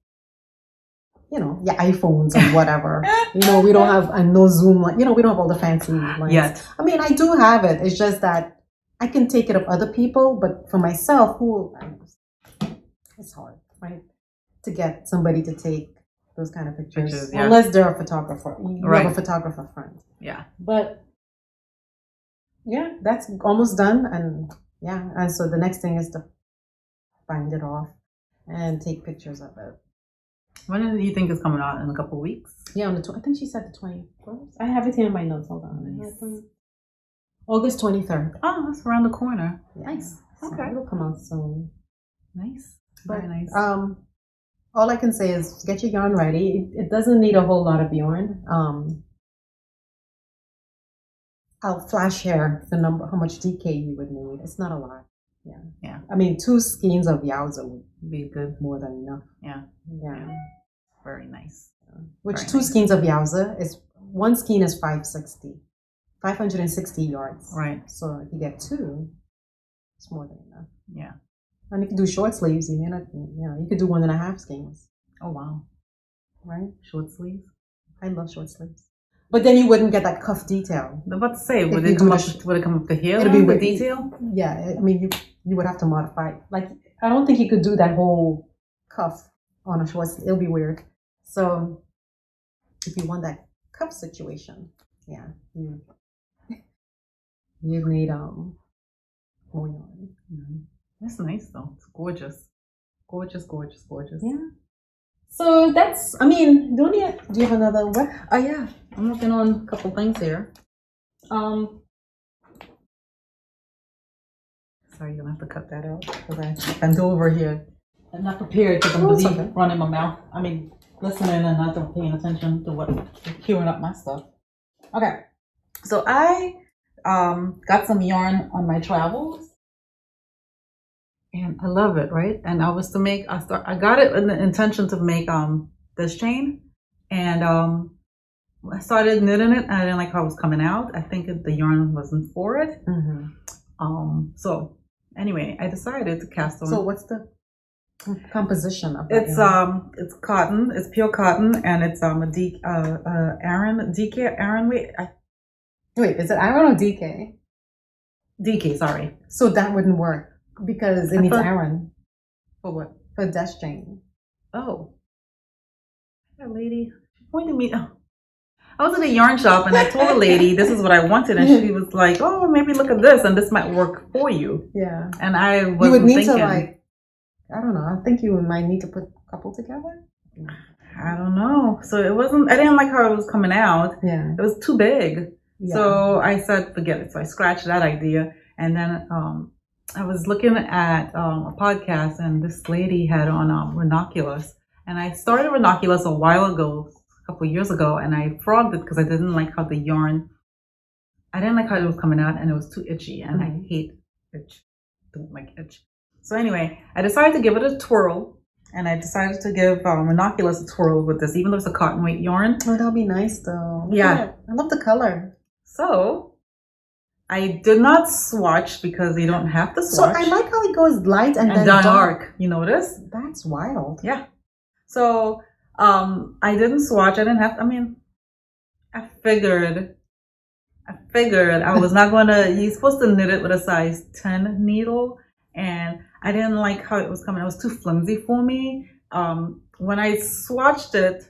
B: your iPhones and whatever. We don't have no Zoom, we don't have all the fancy lines.
A: Yet.
B: I mean, I do have it. It's just that I can take it of other people, but for myself, it's hard, right? To get somebody to take those kind of pictures unless they're a photographer. You have a photographer friend.
A: Yeah.
B: But that's almost done. And so the next thing is to bind it off and take pictures of it.
A: When do you think it's coming out? In a couple of weeks?
B: Yeah, I think she said the 21st. I have it here in my notes. Hold on.
A: Nice.
B: August 23rd.
A: Oh, that's around the corner.
B: Yeah.
A: Nice.
B: So it'll come out soon.
A: Nice.
B: Very
A: nice.
B: All I can say is get your yarn ready. It doesn't need a whole lot of yarn. I'll flash here the number, how much DK you would need. It's not a lot. Yeah. I mean, 2 skeins of Yowza would
A: be good.
B: More than enough.
A: Yeah. Very nice.
B: Which 2 skeins of Yowza is 1 skein is 560 yards.
A: Right.
B: So if you get 2, it's more than enough.
A: Yeah.
B: And if you do short sleeves, you could do 1.5 skeins.
A: Oh wow.
B: Right?
A: Short sleeves?
B: I love short sleeves. But then you wouldn't get that cuff detail.
A: I'm about to say, would it come up the heel?
B: It'll be with
A: detail?
B: Yeah, I mean you would have to modify. Like I don't think you could do that whole cuff on a short sleeve. It'll be weird. So if you want that cuff situation, you need more yarn.
A: That's nice though. It's gorgeous. Gorgeous.
B: Yeah. So that's, do you have another what?
A: Oh yeah. I'm working on a couple things here. Sorry, you're gonna have to cut that out because I bent over here. I'm not prepared because I'm busy running my mouth. Listening and not paying attention to what queuing up my stuff. Okay. So I got some yarn on my travels. And I love it, right? And I was to make, I got it in the intention to make this chain. And I started knitting it. And I didn't like how it was coming out. I think the yarn wasn't for it. So anyway, I decided to cast on.
B: So what's the composition of that?
A: It's cotton. It's pure cotton, and it's wait,
B: is it Aran or DK?
A: DK, sorry.
B: So that wouldn't work. Because it needs Aran.
A: For what?
B: For dash chain.
A: Oh. That lady pointed me. Oh. I was at a yarn shop and I told a lady this is what I wanted, and she was like, "Oh, maybe look at this, and this might work for you."
B: Yeah.
A: And I was
B: you would need to I don't know. I think you might need to put a couple together.
A: I don't know. So it wasn't. I didn't like how it was coming out.
B: Yeah.
A: It was too big. Yeah. So I said, forget it. So I scratched that idea, and then I was looking at a podcast, and this lady had on ranunculus, and I started ranunculus a while ago, a couple of years ago, and I frogged it because I didn't like how the yarn. I didn't like how it was coming out, and it was too itchy, and I hate itch. Don't like itch. So anyway, I decided to give it a twirl, and I decided to give ranunculus a twirl with this, even though it's a cotton weight yarn.
B: Oh, that'll be nice though.
A: Yeah,
B: I love the color.
A: So I did not swatch because you don't have to swatch.
B: So I like how it goes light and then
A: dark. You notice?
B: That's wild.
A: Yeah. So I didn't swatch. I didn't have. I mean, I figured I was not going to. You're supposed to knit it with a size 10 needle, and I didn't like how it was coming. It was too flimsy for me. When I swatched it,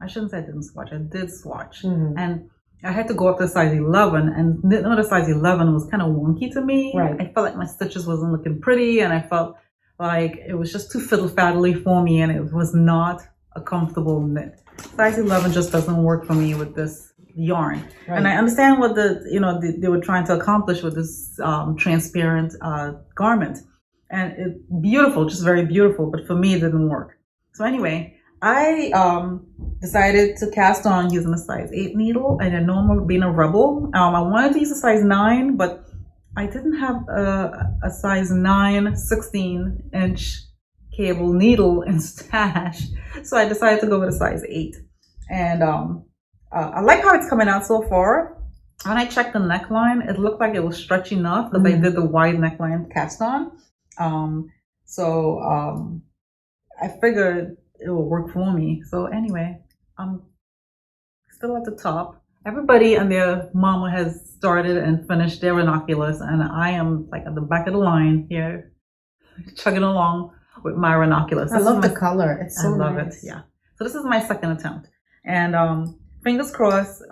A: I shouldn't say I didn't swatch. I did swatch, and I had to go up to size 11, and knitting with a size 11 was kind of wonky to me.
B: Right.
A: I felt like my stitches wasn't looking pretty, and I felt like it was just too fiddle-faddly for me, and it was not a comfortable knit. Size 11 just doesn't work for me with this yarn. Right. And I understand what they were trying to accomplish with this transparent garment, and it's beautiful, just very beautiful, but for me it didn't work. So anyway, I decided to cast on using a size 8 needle, and I know I'm being a rebel. I wanted to use a size 9, but I didn't have a size 9 16-inch cable needle in stash, so I decided to go with a size 8. And I like how it's coming out so far. When I checked the neckline, it looked like it was stretchy enough because I did the wide neckline cast on. I figured it will work for me. So anyway, I'm still at the top. Everybody and their mama has started and finished their ranunculus, and I am like at the back of the line here, chugging along with my ranunculus.
B: I love the color. It's so nice. I love it.
A: Yeah. So this is my second attempt, and fingers crossed.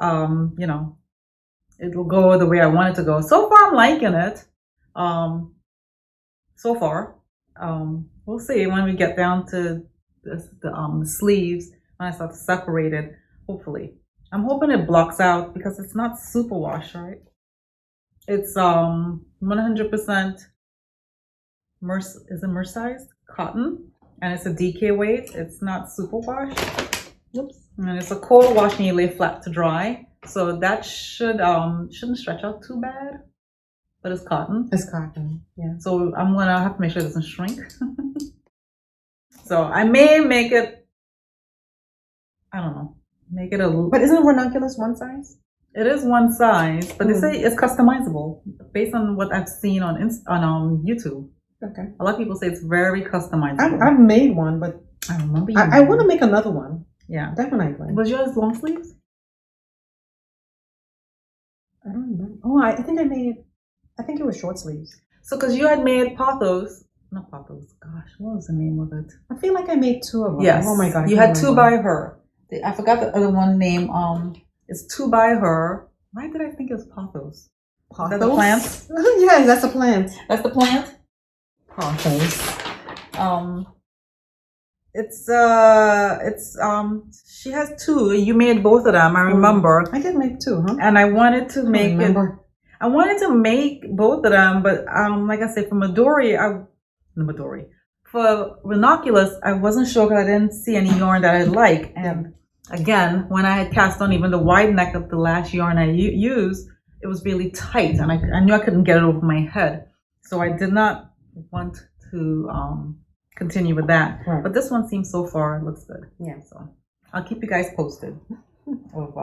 A: It'll go the way I want it to go. So far, I'm liking it. So far, we'll see when we get down to the sleeves, when I start to separate it. Hopefully, I'm hoping it blocks out because it's not super wash, right? It's 100% mercerized cotton, and it's a DK weight. It's not super wash. Oops. And it's a cold wash and you lay flat to dry, so that shouldn't stretch out too bad. But it's cotton.
B: It's cotton, yeah.
A: So I'm gonna have to make sure it doesn't shrink. So I may make it, I don't know, make it a little.
B: But isn't ranunculus one size?
A: It is one size, but they say it's customizable based on what I've seen on YouTube.
B: Okay.
A: A lot of people say it's very customizable.
B: I've made one, but
A: I remember.
B: I want to make another one.
A: Yeah,
B: definitely.
A: Was yours long sleeves?
B: I don't know. Oh, I think it was short sleeves.
A: So, because you had made pothos. Not pothos. Gosh, what was the name of it?
B: I feel like I made 2 of them.
A: Yes.
B: Oh my god.
A: You had 2 by her. I forgot the other one name. It's 2 by her. Why did I think it was pothos?
B: Pothos?
A: That's a plant?
B: Yeah, that's a plant.
A: That's the plant?
B: Pothos.
A: She has 2. You made both of them, I remember.
B: I did make 2, huh?
A: And I wanted to make both of them, but like I said, for for ranunculus, I wasn't sure because I didn't see any yarn that I like. And again, when I had cast on even the wide neck of the last yarn I used, it was really tight, and I knew I couldn't get it over my head, so I did not want to continue with that. Right. But this one seems so far, it looks good. Yeah. So I'll keep you guys posted of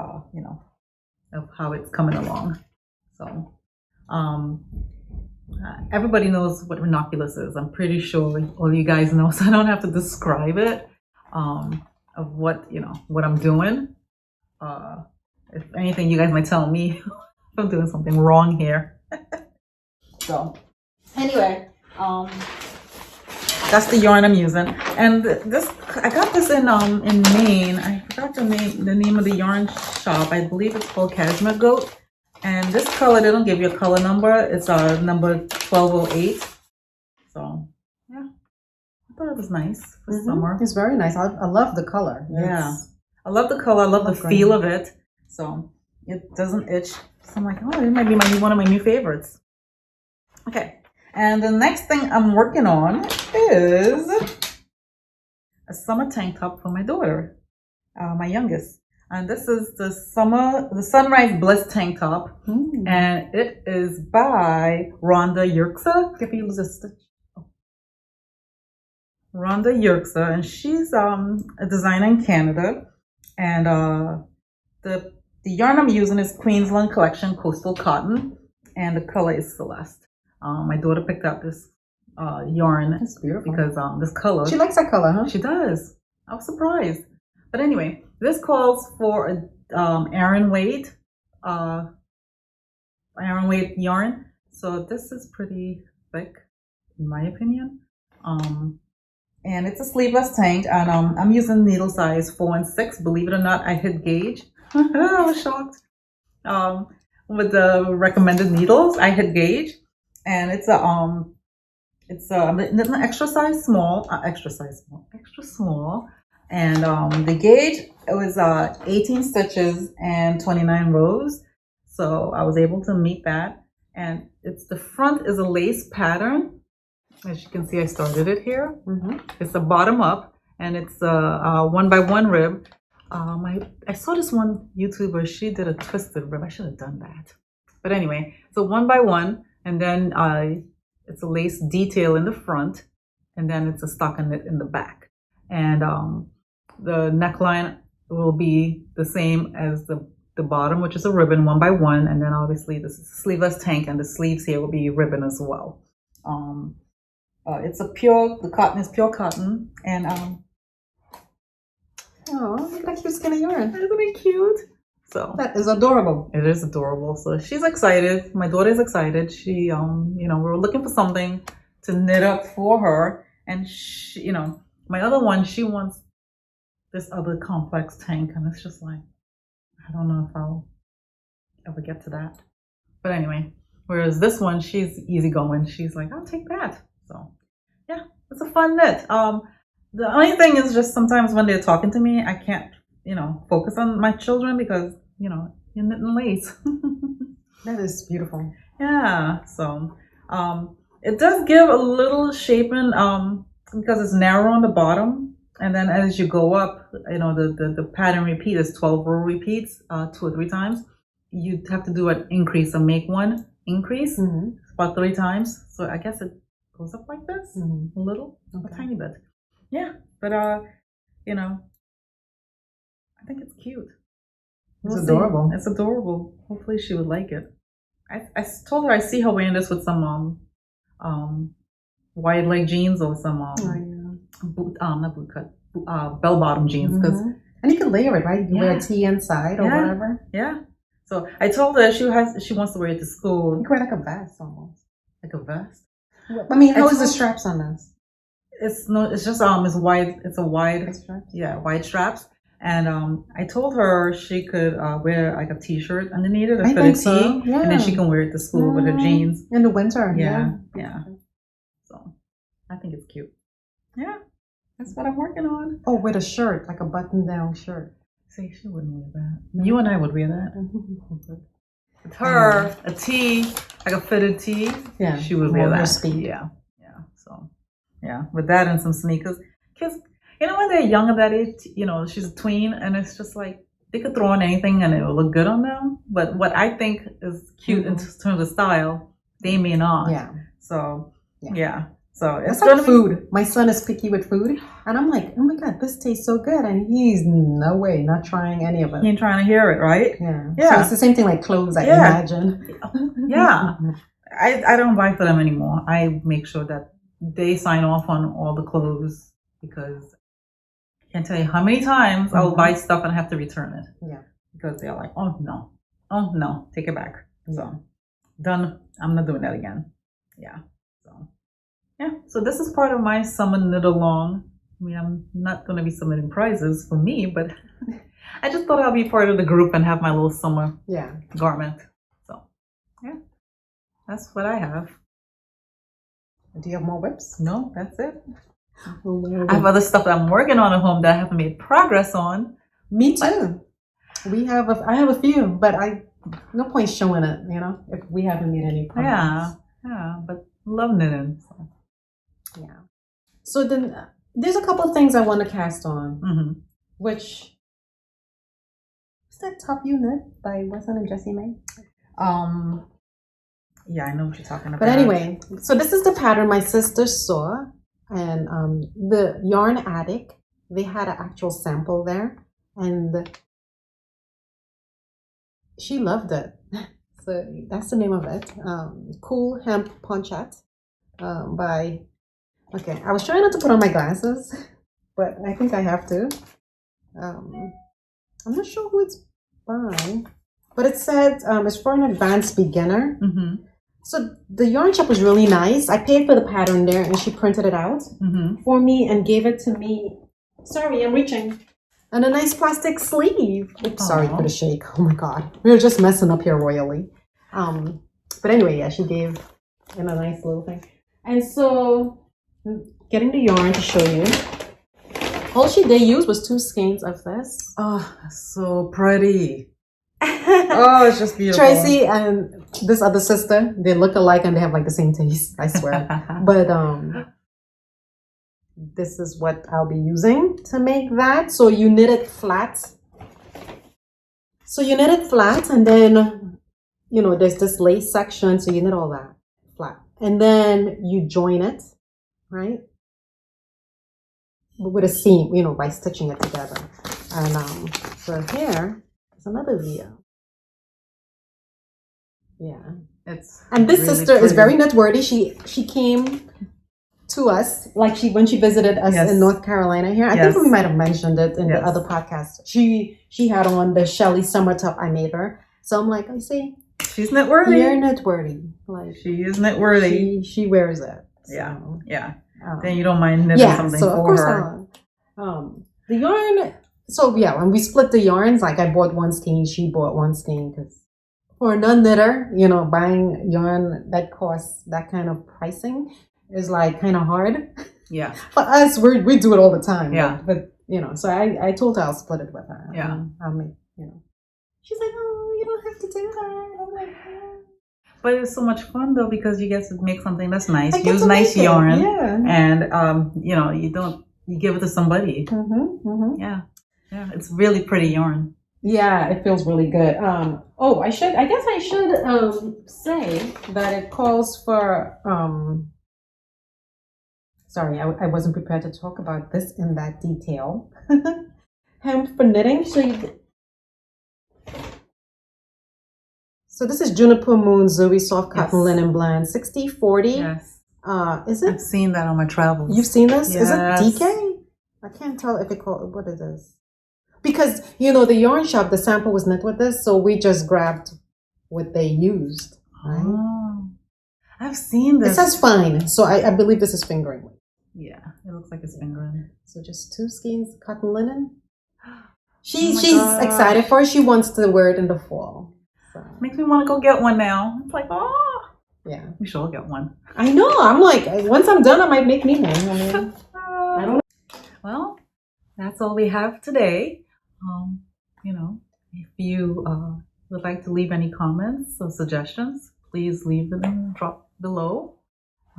A: of how it's coming along. So everybody knows what ranunculus is. I'm pretty sure all you guys know, so I don't have to describe it of what I'm doing. If anything, you guys might tell me if I'm doing something wrong here. So anyway, that's the yarn I'm using, and I got this in Maine. I forgot the name of the yarn shop. I believe it's called Cashmere Goat. And this color, they don't give you a color number. It's number 1208. So yeah, I thought it was nice for summer.
B: It's very nice. I love the color.
A: Yeah, I love the color. I love the feel of it. So it doesn't itch. So I'm like, oh, it might be one of my new favorites. Okay. And the next thing I'm working on is a summer tank top for my daughter, my youngest. And this is the Sunrise Bliss tank top. And it is by Rhonda Yerxa. If you lose a stitch. Rhonda Yerxa, and she's a designer in Canada. And the yarn I'm using is Queensland Collection Coastal Cotton, and the color is Celeste. My daughter picked out this yarn.
B: That's beautiful.
A: Because this color.
B: She likes that color, huh?
A: She does. I was surprised. But anyway, this calls for Aran weight yarn. So this is pretty thick, in my opinion. And it's a sleeveless tank, and I'm using needle size 4 and 6. Believe it or not, I hit gauge. I was shocked. With the recommended needles, I hit gauge, and it's an extra small, and the gauge, it was 18 stitches and 29 rows, so I was able to meet that. And the front is a lace pattern. As you can see, I started it here. It's a bottom up, and it's a 1x1 rib. I saw this one YouTuber, she did a twisted rib. I should have done that. But anyway, it's a 1x1, and then it's a lace detail in the front, and then it's a stocking knit in the back. And the neckline will be the same as the bottom, which is a ribbon 1x1, and then obviously this is a sleeveless tank, and the sleeves here will be ribbon as well. The cotton is pure cotton, and
B: oh, look at that cute skin of yarn.
A: Isn't it cute? So
B: that is adorable.
A: It is adorable. So she's excited. My daughter is excited. She, we're looking for something to knit up for her, and she, my other one, she wants this other complex tank, and it's just like, I don't know if I'll ever get to that. But anyway, whereas this one, she's easygoing. She's like, I'll take that. So yeah, it's a fun knit. The only thing is just sometimes when they're talking to me, I can't, focus on my children because, you're knitting lace.
B: That is beautiful.
A: Yeah. So it does give a little shaping because it's narrow on the bottom. And then as you go up, the pattern repeat is 12 row repeats 2 or 3 times. You'd have to do an increase or make one increase about 3 times. So I guess it goes up like this a little, a tiny bit. Yeah, but I think it's cute.
B: It's adorable.
A: It's adorable. Hopefully she would like it. I told her I see her wearing this with some wide leg jeans or some not boot cut, bell bottom jeans.
B: And you can layer it, right? You wear a tee inside or whatever.
A: Yeah. So I told her she wants to wear it to school.
B: You can wear like a vest almost.
A: Like a vest?
B: I mean, how is the straps on this?
A: It's just it's wide. It's a wide
B: straps.
A: Yeah, wide straps. And I told her she could wear like a t-shirt underneath it, a fitted tee, and then she can wear it to school with her jeans
B: in the winter.
A: Yeah. So I think it's cute. Yeah, that's what I'm working on.
B: Oh, with a shirt, like a button-down shirt.
A: See, she wouldn't wear that. No. You and I would wear that. With her, a tee, like a fitted tee. Yeah, she would wear that.
B: Speed.
A: Yeah. So, with that and some sneakers. Kids, when they're young at that age, she's a tween, and it's just like they could throw on anything and it will look good on them. But what I think is cute in terms of style, they may not. Yeah. So, So it's
B: like food. My son is picky with food, and I'm like, oh my god, this tastes so good, and he's no way not trying any of it.
A: He ain't trying to hear it, right?
B: Yeah. So it's the same thing like clothes, I imagine.
A: Yeah. I don't buy for them anymore. I make sure that they sign off on all the clothes because I can't tell you how many times I'll buy stuff and I have to return it. Yeah. Because they're like, oh no, take it back. So done. I'm not doing that again. Yeah. So this is part of my summer knit along. I mean, I'm not going to be submitting prizes for me, but I just thought I'd be part of the group and have my little summer garment. So, that's what I have.
B: Do you have more whips?
A: No, that's it. I have other stuff that I'm working on at home that I haven't made progress on.
B: Me too. I have a few, but no point showing it, if we haven't made any progress.
A: Yeah, but Love knitting. So.
B: Yeah. So then there's a couple of things I want to cast on, which is that Top You Knit by what's her name, Jessie May?
A: Yeah, I know what you're talking about.
B: But anyway, so this is the pattern my sister saw, and the Yarn Attic, they had an actual sample there, and she loved it. So that's the name of it. Cool Hemp Ponchat by. Okay, I was trying not to put on my glasses, but I think I have to. I'm not sure who it's by, but it said it's for an advanced beginner. So the yarn shop was really nice. I paid for the pattern there, and she printed it out for me and gave it to me. Sorry, I'm reaching. And a nice plastic sleeve. Oops, sorry for the shake. Oh my god, we were just messing up here royally. But anyway, yeah, she gave in a nice little thing. And so, getting the yarn to show you. All she did use was 2 skeins of this.
A: Oh, so pretty. Oh, it's just beautiful.
B: Tracy and this other sister, they look alike and they have like the same taste, I swear. But this is what I'll be using to make that. So you knit it flat. And then, you know, there's this lace section. So you knit all that flat. And then you join it, right? With a seam, you know, by stitching it together. And so here is another video. Yeah, and this really sister pretty. Is very knitworthy. She came to us like when she visited us in North Carolina here. I think we might have mentioned it in the other podcast. She had on the Shelly summer top I made her. So I'm like, I see,
A: she's knitworthy.
B: You're knitworthy. Like
A: she is knitworthy.
B: She wears it.
A: So. Yeah. Then you don't mind knitting something
B: so of
A: for
B: course
A: her.
B: The yarn. So yeah, when we split the yarns, like I bought 1 skein, she bought 1 skein because. For a non-knitter, you know, buying yarn that costs that kind of pricing is like kind of hard.
A: Yeah.
B: For us, we do it all the time.
A: Yeah.
B: But you know, so I told her I'll split it with her.
A: Yeah.
B: I'll make, you know. She's like, oh, you don't have to do that. I'm like,
A: But it's so much fun though because you get to make something that's nice. Use nice yarn. Yeah. And you know, you give it to somebody. Yeah. Yeah. It's really pretty yarn.
B: Yeah, it feels really good. I guess I should say that it calls for sorry, I wasn't prepared to talk about this in that detail. Hemp for knitting. So this is Juniper Moon Zoe Soft Cotton Linen Blend 60/40.
A: Yes.
B: Is it?
A: I've seen that on my travels.
B: You've seen this?
A: Yes.
B: Is it DK? I can't tell if what it is. Because, you know, the yarn shop, the sample was knit with this, so we just grabbed what they used, right?
A: Oh, I've seen this.
B: It says fine, so I believe this is fingering.
A: Yeah, it looks like it's fingering.
B: So just 2 skeins cotton linen. She's excited for it. She wants to wear it in the fall. So.
A: Makes me want to go get one now. It's like,
B: yeah,
A: we should all get one.
B: I know. I'm like, once I'm done, I might make me one. I mean, I don't know.
A: Well, that's all we have today. You know, if you would like to leave any comments or suggestions, please leave them drop below.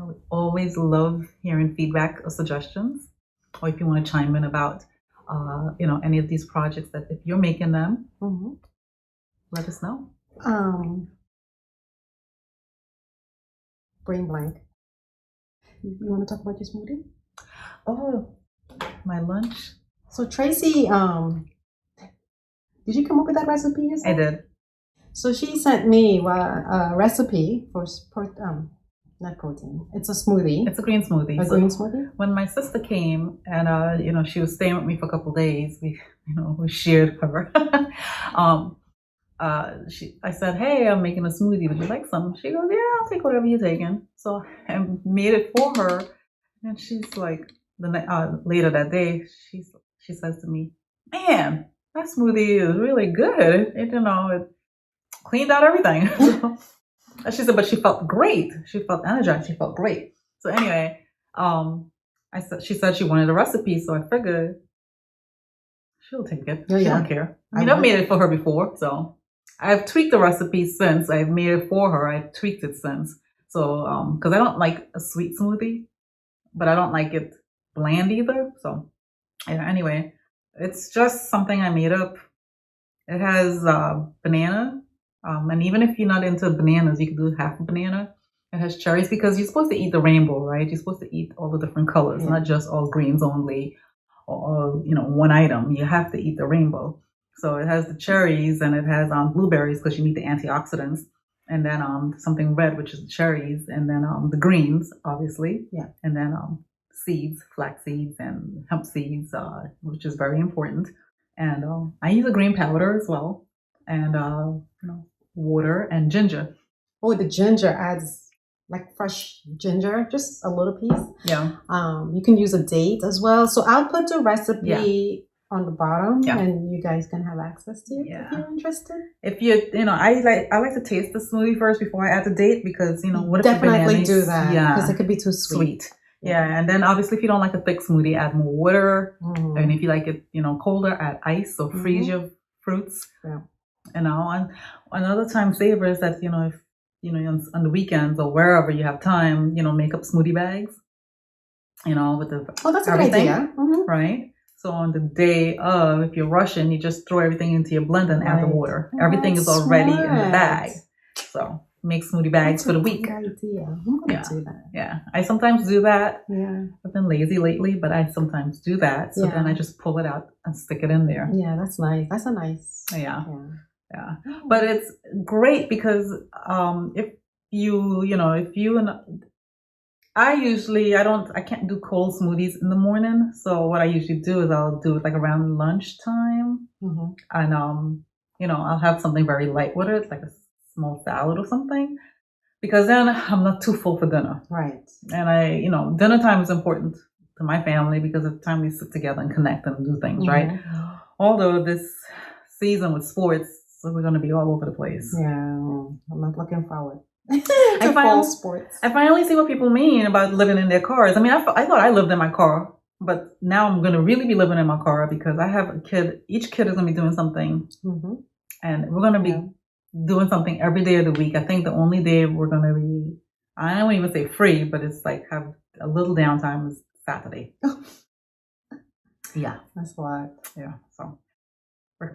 A: I would always love hearing feedback or suggestions. Or if you want to chime in about, you know, any of these projects that if you're making them, let us know.
B: Brain blank. You want to talk about your smoothie?
A: Oh, my lunch.
B: So Tracy, did you come up with that recipe yourself?
A: I did.
B: So she sent me a recipe for not protein. It's a smoothie.
A: It's a green smoothie.
B: Green smoothie.
A: When my sister came and you know, she was staying with me for a couple of days, we shared her. I said, hey, I'm making a smoothie. Would you like some? She goes, yeah, I'll take whatever you're taking. So I made it for her, and she's like, later that day, she says to me, man, that smoothie is really good. It, you know, it cleaned out everything. She said, but she felt great. She felt energized. She felt great. So anyway, she said she wanted a recipe, so I figured she'll take it. She don't care. I mean, I've made it for her before, so I've tweaked the recipe since. I've made it for her. I've tweaked it since. So, because I don't like a sweet smoothie, but I don't like it bland either. So, yeah, anyway, it's just something I made up. It has banana, and even if you're not into bananas, you can do half a banana. It has cherries because you're supposed to eat the rainbow, right? You're supposed to eat all the different colors, not just all greens only, or one item. You have to eat the rainbow. So it has the cherries and it has blueberries because you need the antioxidants, and then something red, which is the cherries, and then the greens, obviously, and then seeds, flax seeds and hemp seeds, which is very important. And I use a green powder as well, and water and ginger.
B: Oh, the ginger adds like fresh ginger, just a little piece.
A: Yeah.
B: You can use a date as well. So I'll put the recipe on the bottom, and you guys can have access to it if you're interested.
A: If I like to taste the smoothie first before I add the date because what if
B: definitely do that because it could be too sweet.
A: Yeah, and then obviously if you don't like a thick smoothie, add more water. And if you like it, colder, add ice or freeze your fruits.
B: Yeah.
A: And another time saver is that if on the weekends or wherever you have time, make up smoothie bags. With the
B: that's a good idea,
A: right? So on the day of, if you're rushing, you just throw everything into your blender and add the water. Everything is already in the bag. So make smoothie bags for the week.
B: Good idea. I'm gonna do that.
A: Yeah, I sometimes do that.
B: Yeah,
A: I've been lazy lately, but I sometimes do that. So then I just pull it out and stick it in there.
B: Yeah, that's nice. That's a nice.
A: Yeah. But it's great because if I can't do cold smoothies in the morning. So what I usually do is I'll do it like around lunchtime, and I'll have something very light with it, like a small salad or something, because then I'm not too full for dinner.
B: Right.
A: And dinner time is important to my family because it's the time we sit together and connect and do things, right? Although this season with sports, so we're going to be all over the place.
B: Yeah, I'm not looking forward. I
A: finally see what people mean about living in their cars. I mean, I thought I lived in my car, but now I'm going to really be living in my car because I have a kid. Each kid is going to be doing something, and we're going to be doing something every day of the week. I think the only day we're going to be, I don't even say free, but it's like have a little downtime is Saturday. Yeah,
B: that's a lot.
A: Yeah, so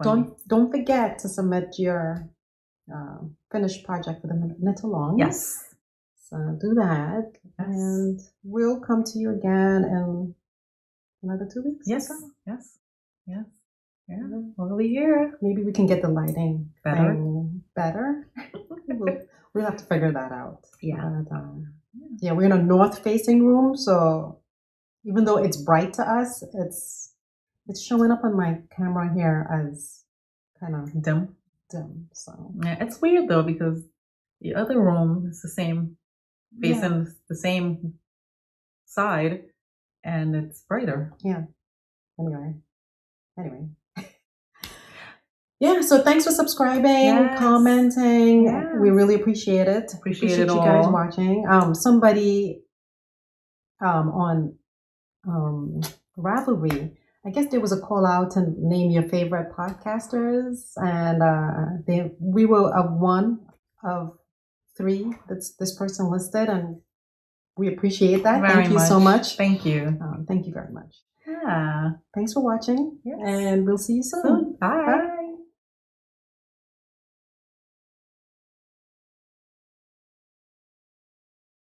B: don't forget to submit your finished project for the knit along.
A: Yes.
B: So do that, and we'll come to you again in another 2 weeks.
A: Yes. Yeah, we'll be here.
B: Maybe we can get the lighting better. We'll have to figure that out.
A: Yeah.
B: But, we're in a north-facing room, so even though it's bright to us, it's showing up on my camera here as kind of
A: dim.
B: So
A: it's weird though because the other room is the same, facing the same side, and it's brighter.
B: Yeah. Anyway. Yeah, so thanks for subscribing, commenting. We really appreciate it. Appreciate you guys watching. Somebody on Ravelry, I guess there was a call out to name your favorite podcasters, and we were one of 3 that's this person listed, and we appreciate that. Thank you so much.
A: Thank you.
B: Thank you very much.
A: Yeah.
B: Thanks for watching, and we'll see you soon.
A: Bye.